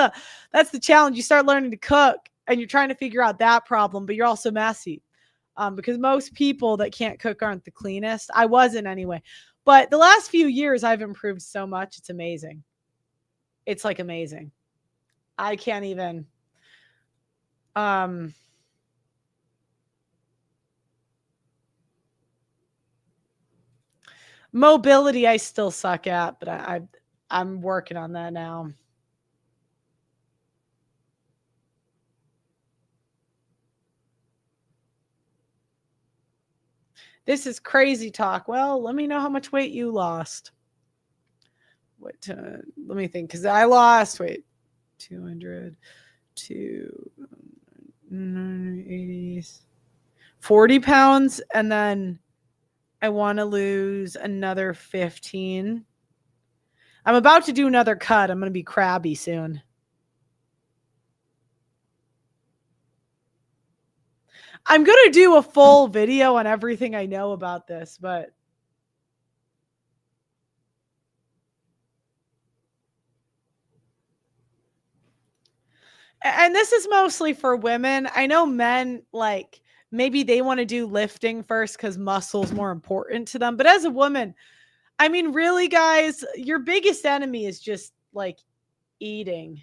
that's the challenge. You start learning to cook and you're trying to figure out that problem, but you're also messy. Because most people that can't cook aren't the cleanest. I wasn't anyway. But the last few years I've improved so much. It's amazing. It's like amazing. I can't even. Mobility I still suck at, but I'm working on that now. This is crazy talk. Well, let me know how much weight you lost. Let me think, because I lost 200 to 80, 40 pounds, and then I want to lose another 15. I'm about to do another cut. I'm going to be crabby soon. I'm going to do a full video on everything I know about this, but and this is mostly for women. I know men, like, maybe they want to do lifting first because muscle's more important to them. But as a woman, I mean, really, guys, your biggest enemy is just like eating.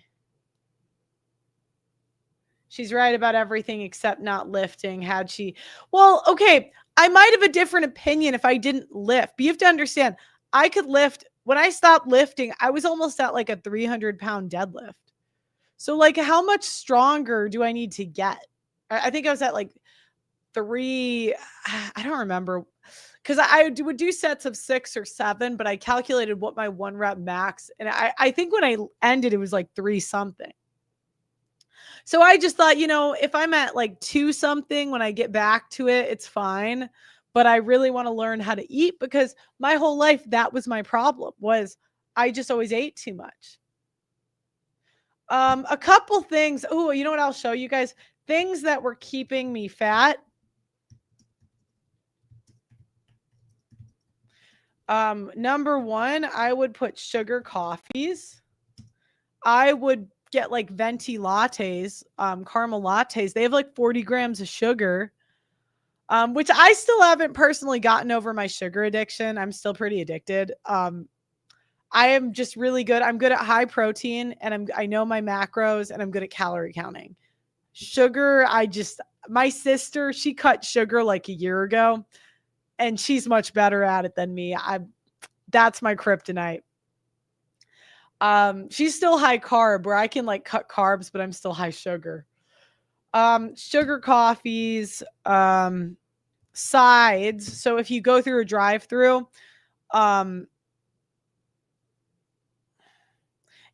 She's right about everything except not lifting. Had she, well, okay, I might have a different opinion if I didn't lift, but you have to understand, I could lift. When I stopped lifting, I was almost at like a 300-pound deadlift. So like, how much stronger do I need to get? I think I was at like I don't remember, because I would do sets of 6 or 7, but I calculated what my 1 rep max, and I think when I ended, it was like 3 something. So I just thought, if I'm at like 2 something when I get back to it, it's fine. But I really want to learn how to eat, because my whole life, that was my problem, was I just always ate too much. A couple things. Oh, you know what I'll show you guys? Things that were keeping me fat. Number 1, I would put sugar coffees. I would get like venti lattes, caramel lattes. They have like 40 grams of sugar, which I still haven't personally gotten over my sugar addiction. I'm still pretty addicted. I am just really good. I'm good at high protein, and I know my macros, and I'm good at calorie counting. Sugar, my sister, she cut sugar like a year ago, and she's much better at it than me. That's my kryptonite. She's still high carb, where I can like cut carbs, but I'm still high sugar. Sugar coffees, sides. So if you go through a drive-through,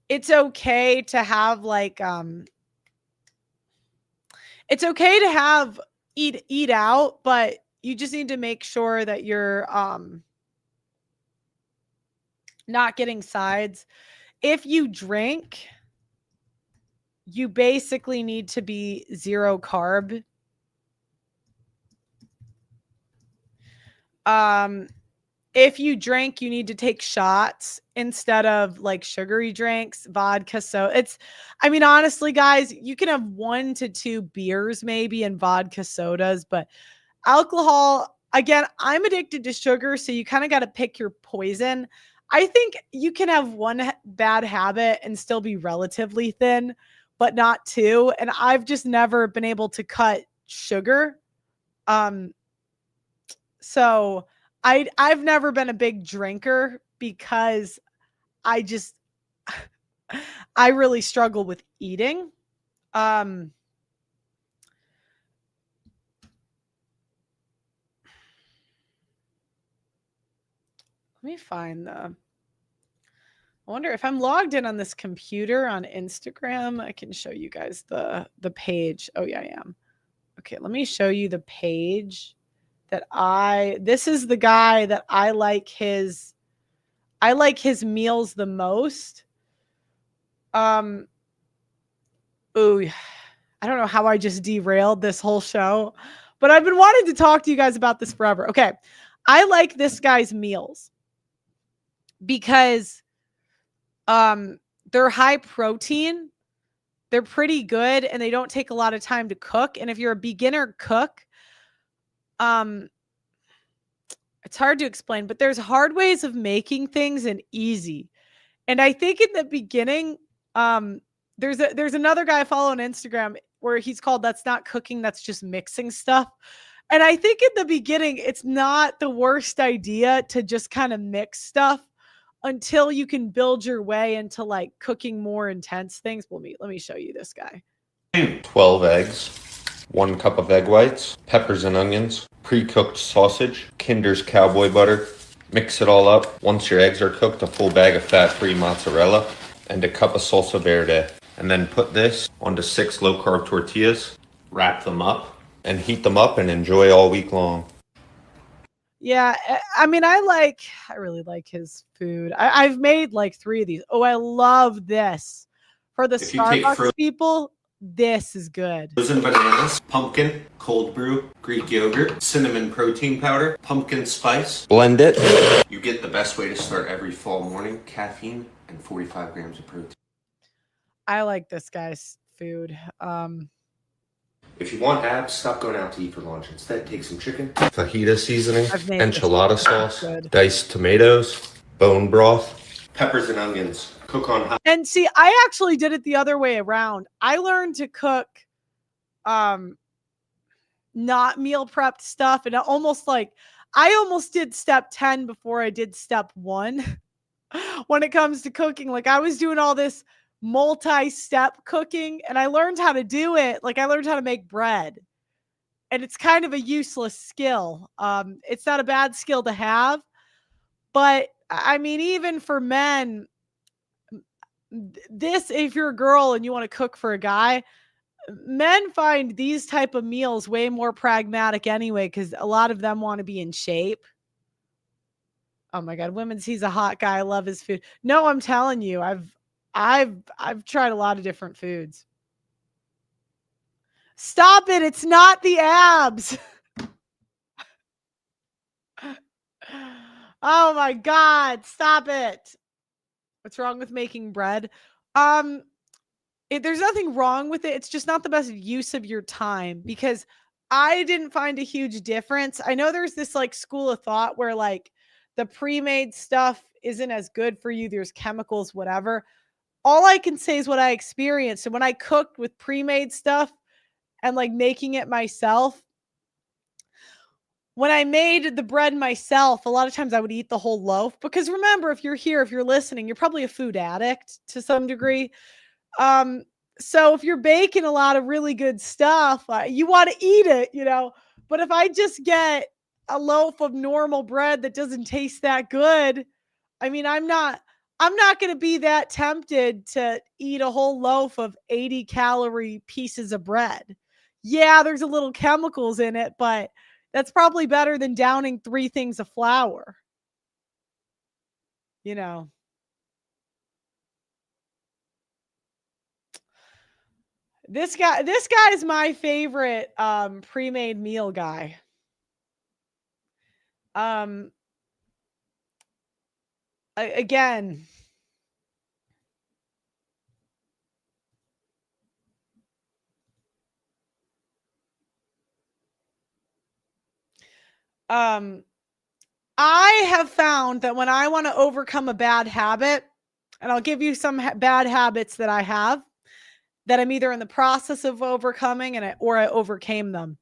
it's okay to have like, it's okay to have eat out, but you just need to make sure that you're, not getting sides. If you drink, you basically need to be 0 carb. If you drink, you need to take shots instead of like sugary drinks, vodka. So honestly, guys, you can have 1 to 2 beers maybe and vodka sodas, but alcohol, again, I'm addicted to sugar. So you kind of got to pick your poison. I think you can have 1 bad habit and still be relatively thin, but not 2. And I've just never been able to cut sugar. So I've never been a big drinker, because I really struggle with eating. Let me find I wonder if I'm logged in on this computer on Instagram, I can show you guys the page. Oh yeah, I am. Okay, let me show you the page that this is the guy that I like his meals the most. Ooh, I don't know how I just derailed this whole show, but I've been wanting to talk to you guys about this forever. Okay. I like this guy's meals because they're high protein, they're pretty good, and they don't take a lot of time to cook. And if you're a beginner cook, it's hard to explain, but there's hard ways of making things and easy. And I think in the beginning, there's another guy I follow on Instagram where he's called "That's Not Cooking, That's Just Mixing Stuff." And I think in the beginning, it's not the worst idea to just kind of mix stuff until you can build your way into like cooking more intense things. Let me show you this guy. 12 eggs, 1 cup of egg whites, peppers and onions, pre-cooked sausage, Kinder's cowboy butter. Mix it all up. Once your eggs are cooked, a full bag of fat-free mozzarella and a cup of salsa verde. And then put this onto 6 low-carb tortillas, wrap them up, and heat them up and enjoy all week long. Yeah, I really like his food. I've made like 3 of these. Oh, I love this. For the Starbucks people, this is good. Frozen bananas, pumpkin, cold brew, Greek yogurt, cinnamon protein powder, pumpkin spice. Blend it. You get the best way to start every fall morning: caffeine and 45 grams of protein. I like this guy's food. If you want abs, stop going out to eat for lunch. Instead, take some chicken, fajita seasoning, I've made enchilada this. sauce, Good. diced tomatoes, bone broth, peppers and onions. Cook on high. And see, I actually did it the other way around. I learned to cook not meal prepped stuff. And I almost did step 10 before I did step 1 when it comes to cooking. Like, I was doing all this multi-step cooking, and I learned how to do it. Like, I learned how to make bread, and it's kind of a useless skill. It's not a bad skill to have, but I mean, even for men, if you're a girl and you want to cook for a guy, men find these type of meals way more pragmatic anyway, because a lot of them want to be in shape. Oh my God, he's a hot guy. I love his food. No, I'm telling you, I've tried a lot of different foods. Stop it. It's not the abs. Oh my God, stop it. What's wrong with making bread? There's nothing wrong with it. It's just not the best use of your time, because I didn't find a huge difference. I know there's this like school of thought where like the pre-made stuff isn't as good for you. There's chemicals, whatever. All I can say is what I experienced. And when I cooked with pre-made stuff and like making it myself, when I made the bread myself, a lot of times I would eat the whole loaf, because remember, if you're listening, you're probably a food addict to some degree. So if you're baking a lot of really good stuff, you want to eat it, but if I just get a loaf of normal bread that doesn't taste that good, I mean, I'm not going to be that tempted to eat a whole loaf of 80 calorie pieces of bread. Yeah, there's a little chemicals in it, but that's probably better than downing 3 things of flour. This guy is my favorite pre-made meal guy. Again, I have found that when I want to overcome a bad habit, and I'll give you some bad habits that I have that I'm either in the process of overcoming or I overcame them.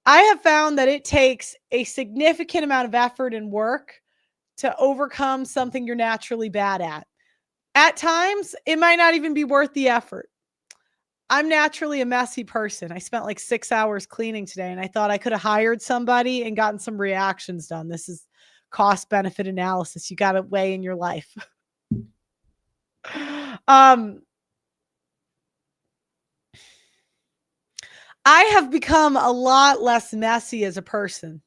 I have found that it takes a significant amount of effort and work to overcome something you're naturally bad at. At times, it might not even be worth the effort. I'm naturally a messy person. I spent like 6 hours cleaning today, and I thought I could have hired somebody and gotten some reactions done. This is cost benefit analysis. You got to weigh in your life. I have become a lot less messy as a person.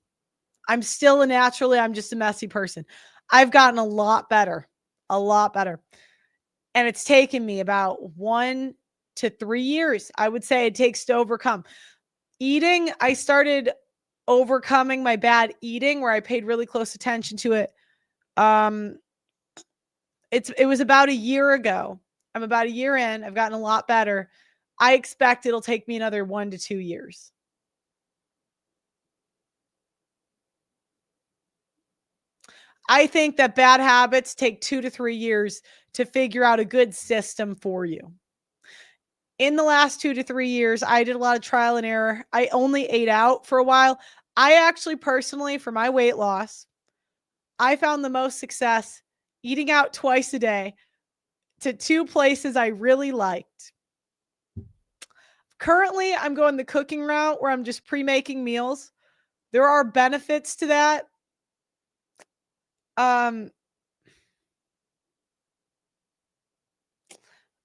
I'm still I'm just a messy person. I've gotten a lot better. And it's taken me about 1 to 3 years, I would say it takes to overcome. Eating, I started overcoming my bad eating where I paid really close attention to it. It was about a year ago. I'm about a year in. I've gotten a lot better. I expect it'll take me another 1 to 2 years. I think that bad habits take 2 to 3 years to figure out a good system for you. In the last 2 to 3 years, I did a lot of trial and error. I only ate out for a while. I actually personally, for my weight loss, I found the most success eating out twice a day to 2 places I really liked. Currently, I'm going the cooking route where I'm just pre-making meals. There are benefits to that.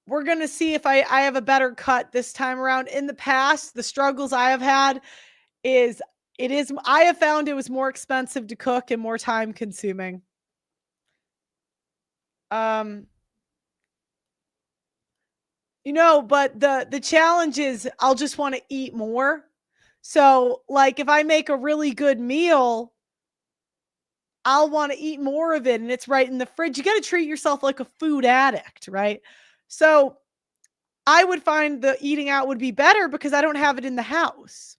We're going to see if I have a better cut this time around. In the past, the struggles I have had I have found it was more expensive to cook and more time consuming. But the challenge is I'll just want to eat more. So like if I make a really good meal, I'll want to eat more of it and it's right in the fridge. You got to treat yourself like a food addict, right? So I would find the eating out would be better because I don't have it in the house.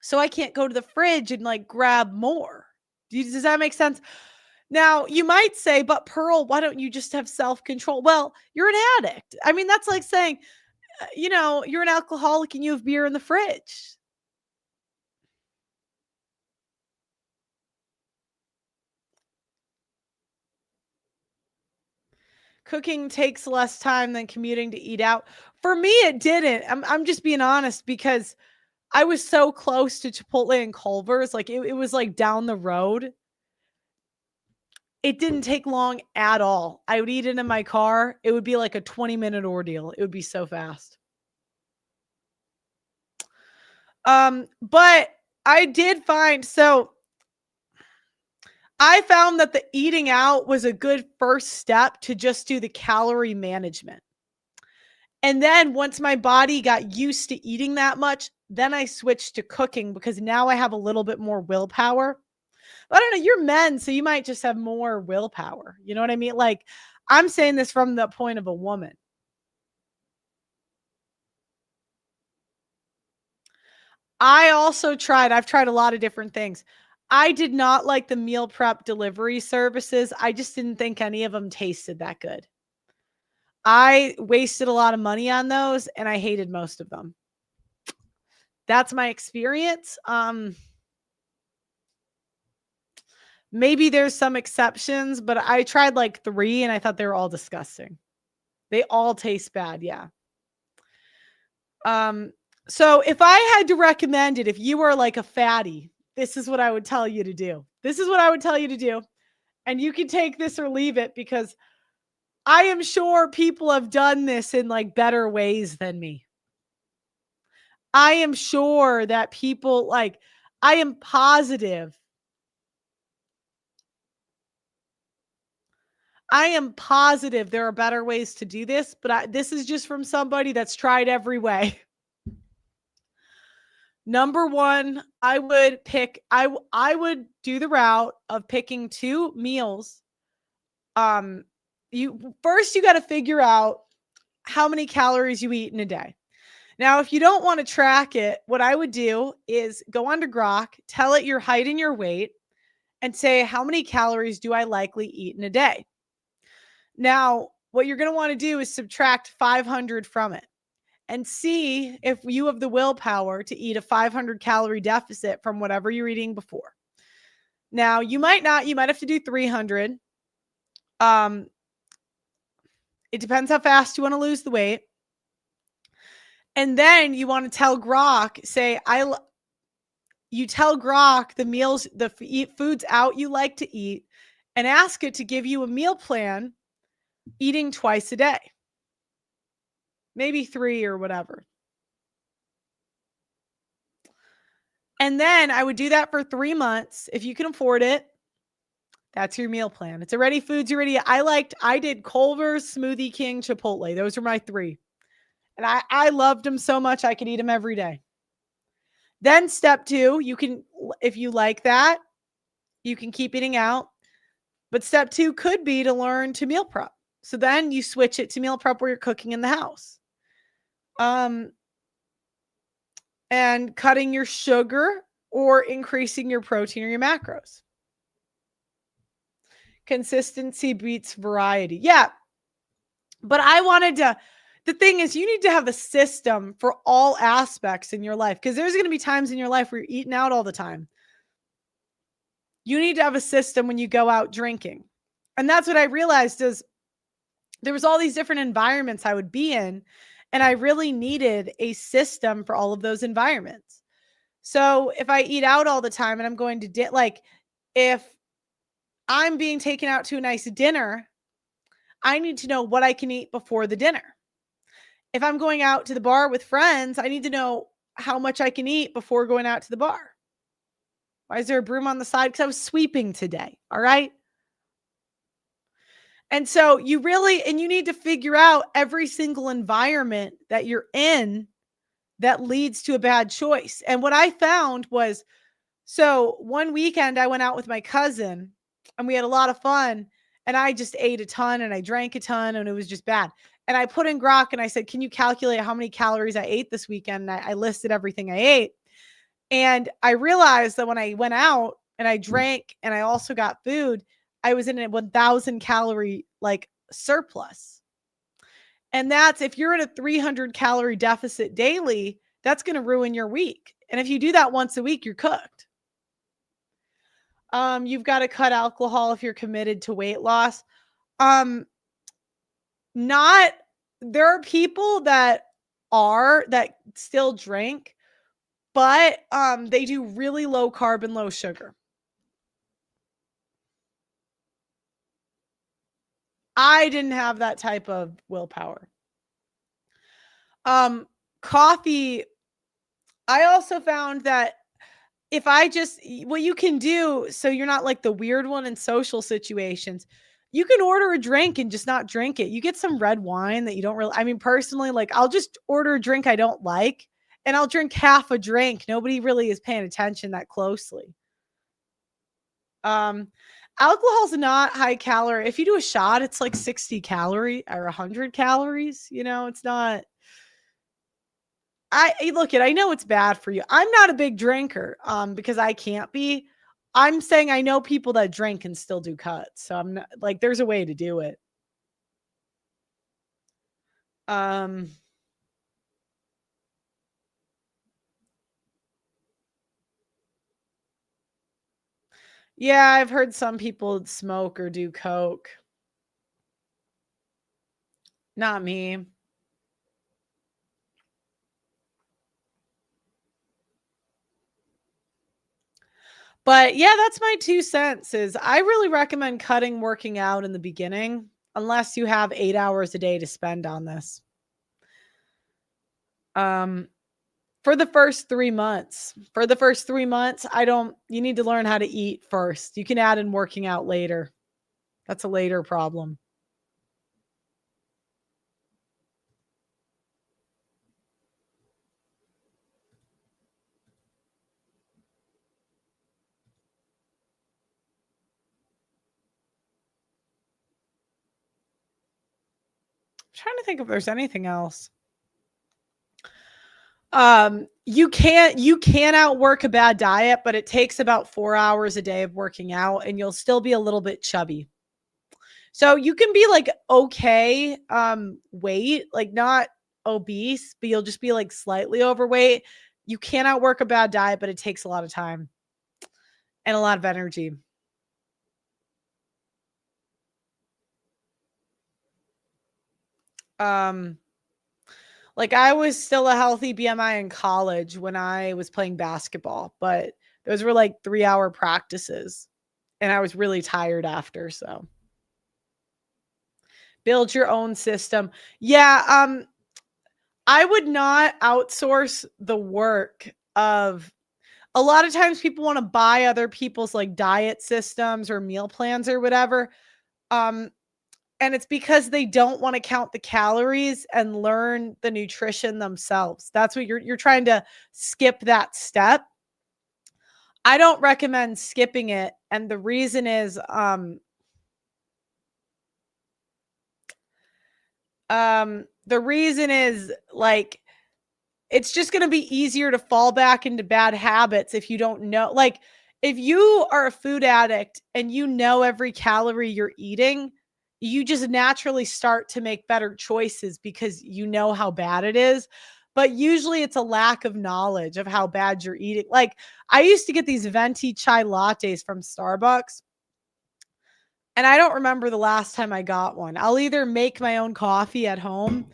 So I can't go to the fridge and like grab more. Does that make sense? Now, you might say, but Pearl, why don't you just have self-control? Well, you're an addict. I mean, that's like saying you're an alcoholic and you have beer in the fridge. Cooking takes less time than commuting to eat out. For me, it didn't. I'm just being honest because I was so close to Chipotle and Culver's. Like it was like down the road. It didn't take long at all. I would eat it in my car. It would be like a 20-minute ordeal. It would be so fast. But I did find, so I found that the eating out was a good first step to just do the calorie management. And then once my body got used to eating that much, then I switched to cooking because now I have a little bit more willpower. I don't know, you're men, so you might just have more willpower. You know what I mean? Like, I'm saying this from the point of a woman. I've tried a lot of different things. I did not like the meal prep delivery services. I just didn't think any of them tasted that good. I wasted a lot of money on those and I hated most of them. That's my experience. Maybe there's some exceptions, but I tried like 3 and I thought they were all disgusting. They all taste bad, yeah. So if I had to recommend it, if you were like a fatty, this is what I would tell you to do. This is what I would tell you to do. And you can take this or leave it because I am sure people have done this in like better ways than me. I am sure that people I am positive. I am positive there are better ways to do this, but this is just from somebody that's tried every way. Number 1, I would do the route of picking 2 meals. You got to figure out how many calories you eat in a day. Now, if you don't want to track it, what I would do is go onto Grok, tell it your height and your weight, and say, how many calories do I likely eat in a day? Now, what you're going to want to do is subtract 500 from it and see if you have the willpower to eat a 500 calorie deficit from whatever you're eating before. Now, you might not, you might have to do 300. It depends how fast you want to lose the weight. And then you want to tell Grok, you tell Grok the meals, the foods out you like to eat, and ask it to give you a meal plan eating twice a day. Maybe 3 or whatever. And then I would do that for 3 months. If you can afford it, that's your meal plan. It's already foods you already. I did Culver's, Smoothie King, Chipotle. Those are my 3. And I loved them so much I could eat them every day. Then step 2, you can, if you like that, you can keep eating out. But step 2 could be to learn to meal prep. So then you switch it to meal prep where you're cooking in the house. And cutting your sugar or increasing your protein or your macros. Consistency beats variety. Yeah. But the thing is, you need to have a system for all aspects in your life because there's going to be times in your life where you're eating out all the time. You need to have a system when you go out drinking. And that's what I realized is there was all these different environments I would be in. And I really needed a system for all of those environments. So if I eat out all the time and I'm going to if I'm being taken out to a nice dinner, I need to know what I can eat before the dinner. If I'm going out to the bar with friends, I need to know how much I can eat before going out to the bar. Why is there a broom on the side? Because I was sweeping today. All right. And so you need to figure out every single environment that you're in that leads to a bad choice. And what I found was, so one weekend I went out with my cousin and we had a lot of fun and I just ate a ton and I drank a ton and it was just bad. And I put in Grok and I said, can you calculate how many calories I ate this weekend? And I listed everything I ate. And I realized that when I went out and I drank and I also got food, I was in a 1,000 calorie surplus. And that's if you're in a 300 calorie deficit daily, that's going to ruin your week. And if you do that once a week, you're cooked. You've got to cut alcohol if you're committed to weight loss. Not there are people that still drink, but they do really low carb and low sugar. I didn't have that type of willpower. Coffee, I also found that if I just what you can do so you're not like the weird one in social situations, you can order a drink and just not drink it. You get some red wine that you don't really I mean personally, like I'll just order a drink I don't like and I'll drink half a drink. Nobody really is paying attention that closely. Alcohol's not high calorie. If you do a shot, it's like 60 calorie or 100 calories, it's not I know it's bad for you. I'm not a big drinker because I can't be. I'm saying I know people that drink and still do cuts. So I'm not like there's a way to do it. Yeah, I've heard some people smoke or do coke. Not me. But yeah, that's my 2 cents is I really recommend cutting working out in the beginning unless you have 8 hours a day to spend on this. For the first 3 months. For the first 3 months, you need to learn how to eat first. You can add in working out later. That's a later problem. I'm trying to think if there's anything else. You can outwork a bad diet, but it takes about 4 hours a day of working out and you'll still be a little bit chubby. So you can be like okay, weight, like not obese, but you'll just be like slightly overweight. You can outwork a bad diet, but it takes a lot of time and a lot of energy. Like I was still a healthy BMI in college when I was playing basketball, but those were like 3-hour practices and I was really tired after, so build your own system. Yeah, I would not outsource the work of a lot of times people want to buy other people's like diet systems or meal plans or whatever. And it's because they don't want to count the calories and learn the nutrition themselves. That's what you're trying to skip that step. I don't recommend skipping it. And the reason is like it's just going to be easier to fall back into bad habits if you don't know. Like if you are a food addict and you know every calorie you're eating, you just naturally start to make better choices because you know how bad it is. But usually it's a lack of knowledge of how bad you're eating. Like I used to get these venti chai lattes from Starbucks. And I don't remember the last time I got one. I'll either make my own coffee at home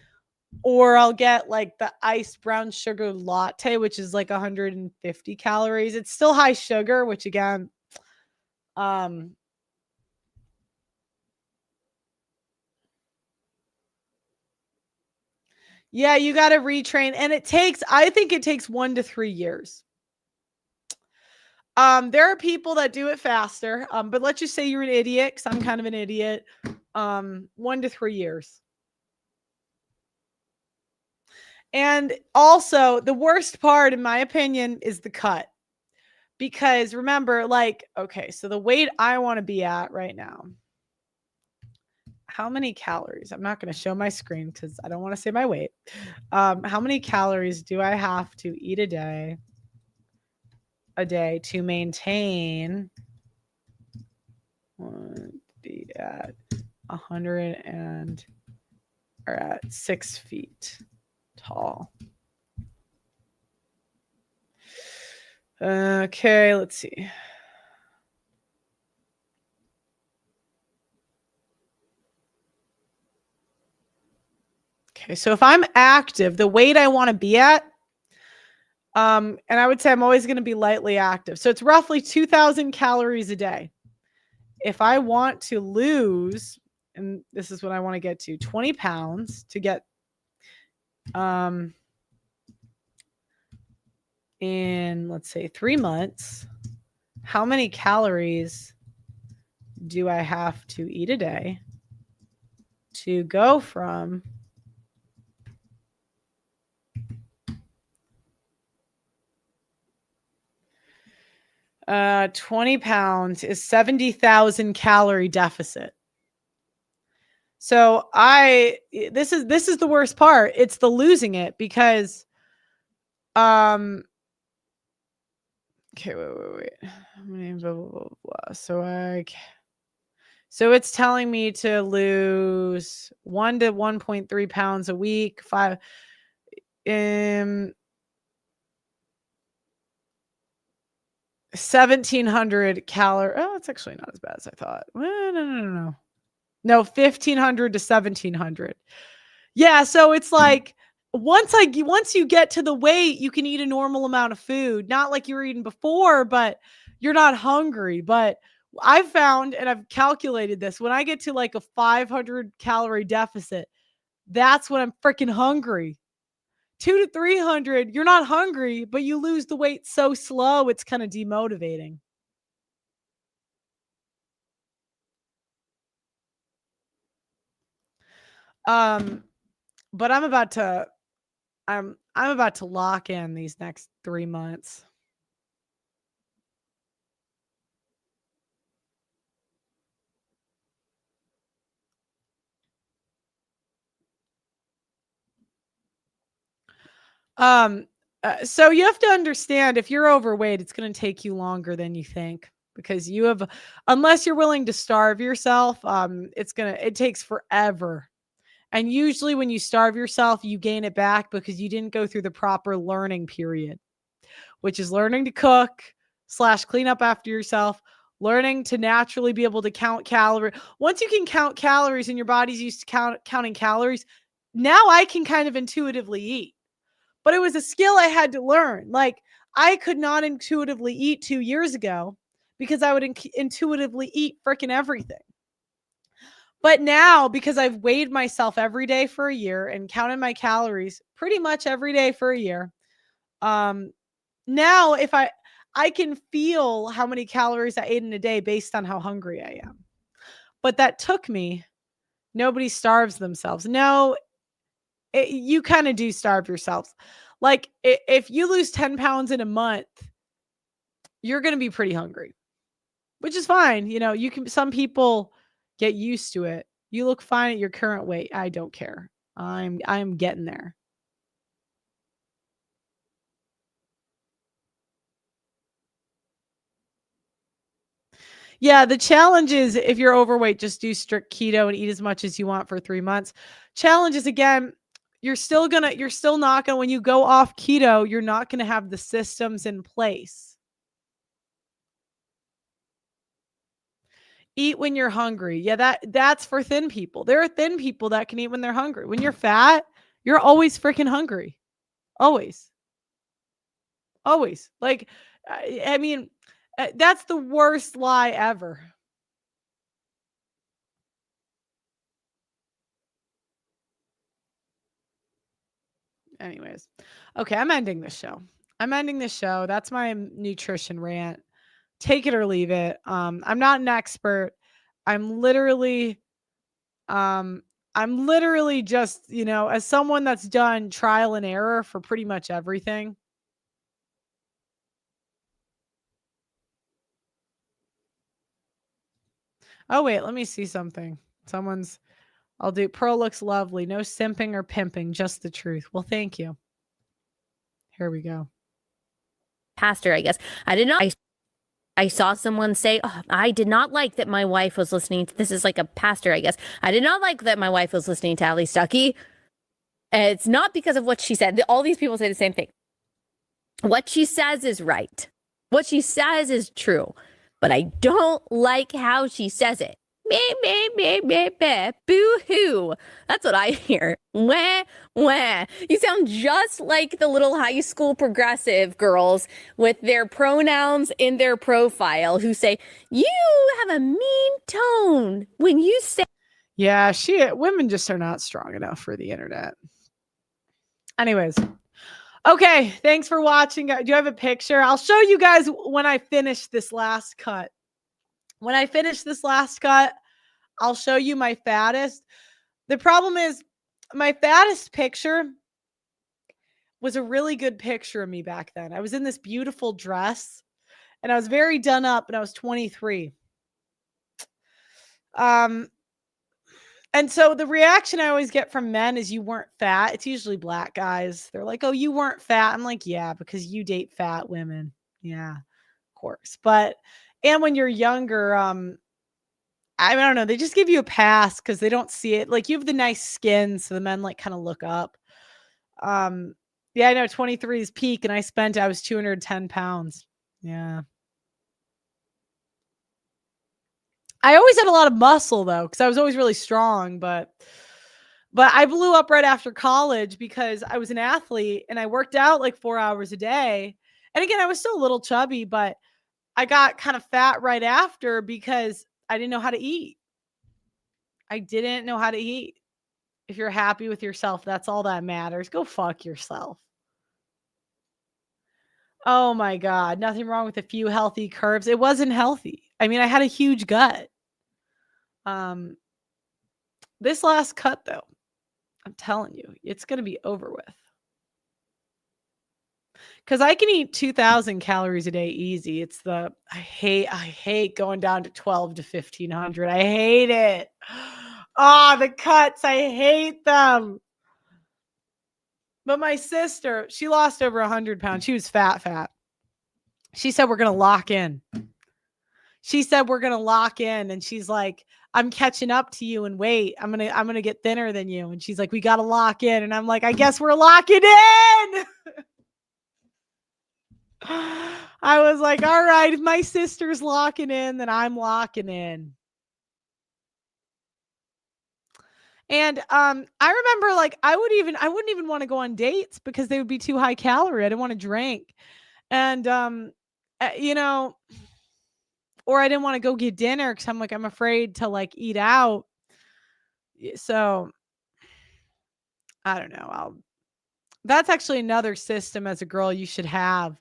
or I'll get like the iced brown sugar latte, which is like 150 calories. It's still high sugar, which again, yeah, you got to retrain. And I think it takes 1 to 3 years. There are people that do it faster. But let's just say you're an idiot, because I'm kind of an idiot. 1 to 3 years. And also, the worst part, in my opinion, is the cut. Because remember, like, okay, so the weight I want to be at right now. How many calories? I'm not going to show my screen because I don't want to say my weight. How many calories do I have to eat a day to maintain be at 110 are at 6 feet tall. Okay, let's see. Okay, so if I'm active, the weight I want to be at, and I would say I'm always going to be lightly active. So it's roughly 2,000 calories a day. If I want to lose, and this is what I want to get to, 20 pounds to get in, let's say, 3 months, how many calories do I have to eat a day to go from 20 pounds is 70,000 calorie deficit. So this is the worst part. It's the losing it because, okay, wait. Blah, blah, blah, blah. So it's telling me to lose 1 to 1.3 pounds a week, 1,700 calories. Oh, it's actually not as bad as I thought. No. No, 1,500 to 1,700. Yeah, so it's like once you get to the weight, you can eat a normal amount of food. Not like you were eating before, but you're not hungry. But I've found, and I've calculated this, when I get to like a 500 calorie deficit, that's when I'm freaking hungry. 200 to 300, you're not hungry, but you lose the weight so slow, it's kind of demotivating. But I'm about to lock in these next 3 months. So you have to understand, if you're overweight, it's going to take you longer than you think, because unless you're willing to starve yourself, it takes forever. And usually when you starve yourself, you gain it back because you didn't go through the proper learning period, which is learning to cook / clean up after yourself, learning to naturally be able to count calories. Once you can count calories and your body's used to counting calories, now I can kind of intuitively eat. But it was a skill I had to learn. Like, I could not intuitively eat 2 years ago because I would intuitively eat freaking everything. But now, because I've weighed myself every day for a year and counted my calories pretty much every day for a year, now if I can feel how many calories I ate in a day based on how hungry I am. But that took me. Nobody starves themselves. No, you kind of do starve yourselves. Like, if you lose 10 pounds in a month, you're going to be pretty hungry, which is fine. Some people get used to it. You look fine at your current weight. I don't care. I'm getting there. Yeah, the challenge is, if you're overweight, just do strict keto and eat as much as you want for 3 months. Challenge is, again, you're still not gonna, when you go off keto, you're not gonna have the systems in place. Eat when you're hungry. Yeah, that's for thin people. There are thin people that can eat when they're hungry. When you're fat, you're always freaking hungry. Always. Always. Like, I mean, that's the worst lie ever. Anyways. Okay, I'm ending this show. That's my nutrition rant. Take it or leave it. I'm not an expert. I'm literally just, as someone that's done trial and error for pretty much everything. Oh, wait, let me see something. Pearl looks lovely. No simping or pimping, just the truth. Well, thank you. Here we go. Pastor, I guess. I did not. I saw someone say, oh, I did not like that my wife was listening to, this is like a pastor, I guess. I did not like that my wife was listening to Ali Stuckey. It's not because of what she said. All these people say the same thing. What she says is right. What she says is true. But I don't like how she says it. Boo-hoo. That's what I hear. Wah, wah. You sound just like the little high school progressive girls with their pronouns in their profile who say, you have a mean tone when you say. Yeah, women just are not strong enough for the internet. Anyways. Okay, thanks for watching. Do you have a picture? I'll show you guys when I finish this last cut. When I finish this last cut, I'll show you my fattest. The problem is my fattest picture was a really good picture of me back then. I was in this beautiful dress and I was very done up and I was 23. And so the reaction I always get from men is you weren't fat. It's usually black guys. They're like, oh, you weren't fat. I'm like, yeah, because you date fat women. Yeah, of course. And when you're younger, I don't know. They just give you a pass because they don't see it. Like you have the nice skin. So the men like kind of look up. Yeah, I know 23 is peak and I was 210 pounds. Yeah. I always had a lot of muscle though, because I was always really strong, but I blew up right after college because I was an athlete and I worked out like 4 hours a day. And again, I was still a little chubby, but I got kind of fat right after because I didn't know how to eat. I didn't know how to eat. If you're happy with yourself, that's all that matters. Go fuck yourself. Oh my God. Nothing wrong with a few healthy curves. It wasn't healthy. I mean, I had a huge gut. This last cut though, I'm telling you, it's going to be over with. Cause I can eat 2,000 calories a day easy. I hate going down to 12 to 1,500. I hate it. Oh, the cuts. I hate them. But my sister, she lost over 100 pounds. She was fat. She said, we're going to lock in. And she's like, I'm catching up to you in weight. I'm going to get thinner than you. And she's like, we got to lock in. And I'm like, I guess we're locking in. I was like, all right, if my sister's locking in, then I'm locking in. And I remember like I wouldn't even want to go on dates because they would be too high calorie. I didn't want to drink. And you know, or I didn't want to go get dinner because I'm afraid to like eat out. So I don't know. That's actually another system as a girl you should have.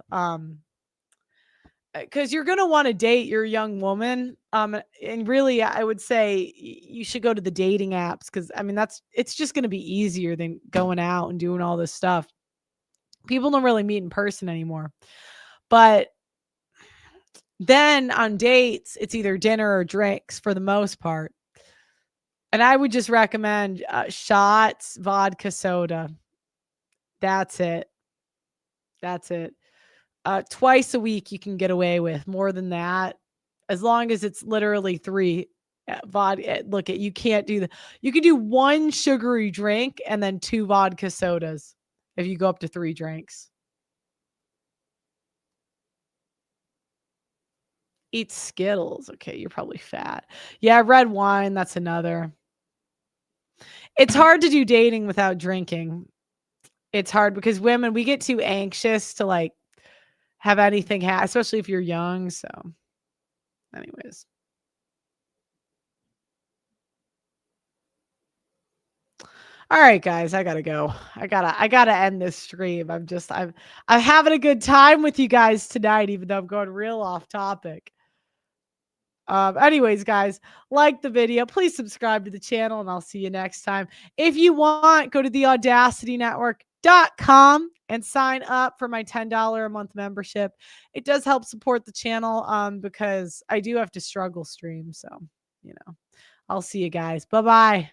Because you're going to want to date your young woman. And really, I would say you should go to the dating apps because I mean, it's just going to be easier than going out and doing all this stuff. People don't really meet in person anymore. But then on dates, it's either dinner or drinks for the most part. And I would just recommend shots, vodka, soda. That's it. Twice a week you can get away with. More than that, as long as it's literally 3 vodka. Look, you can't do that. You can do 1 sugary drink and then 2 vodka sodas if you go up to 3 drinks. Eat Skittles. Okay, you're probably fat. Yeah, red wine, that's another. It's hard to do dating without drinking. It's hard because women, we get too anxious to like have anything especially if you're young. So anyways. All right, guys, I gotta go. I gotta end this stream. I'm having a good time with you guys tonight, even though I'm going real off topic. Anyways, guys, like the video, please subscribe to the channel, and I'll see you next time. If you want, go to theaudacitynetwork.com and sign up for my $10 a month membership. It does help support the channel because I do have to struggle stream. So, I'll see you guys. Bye-bye.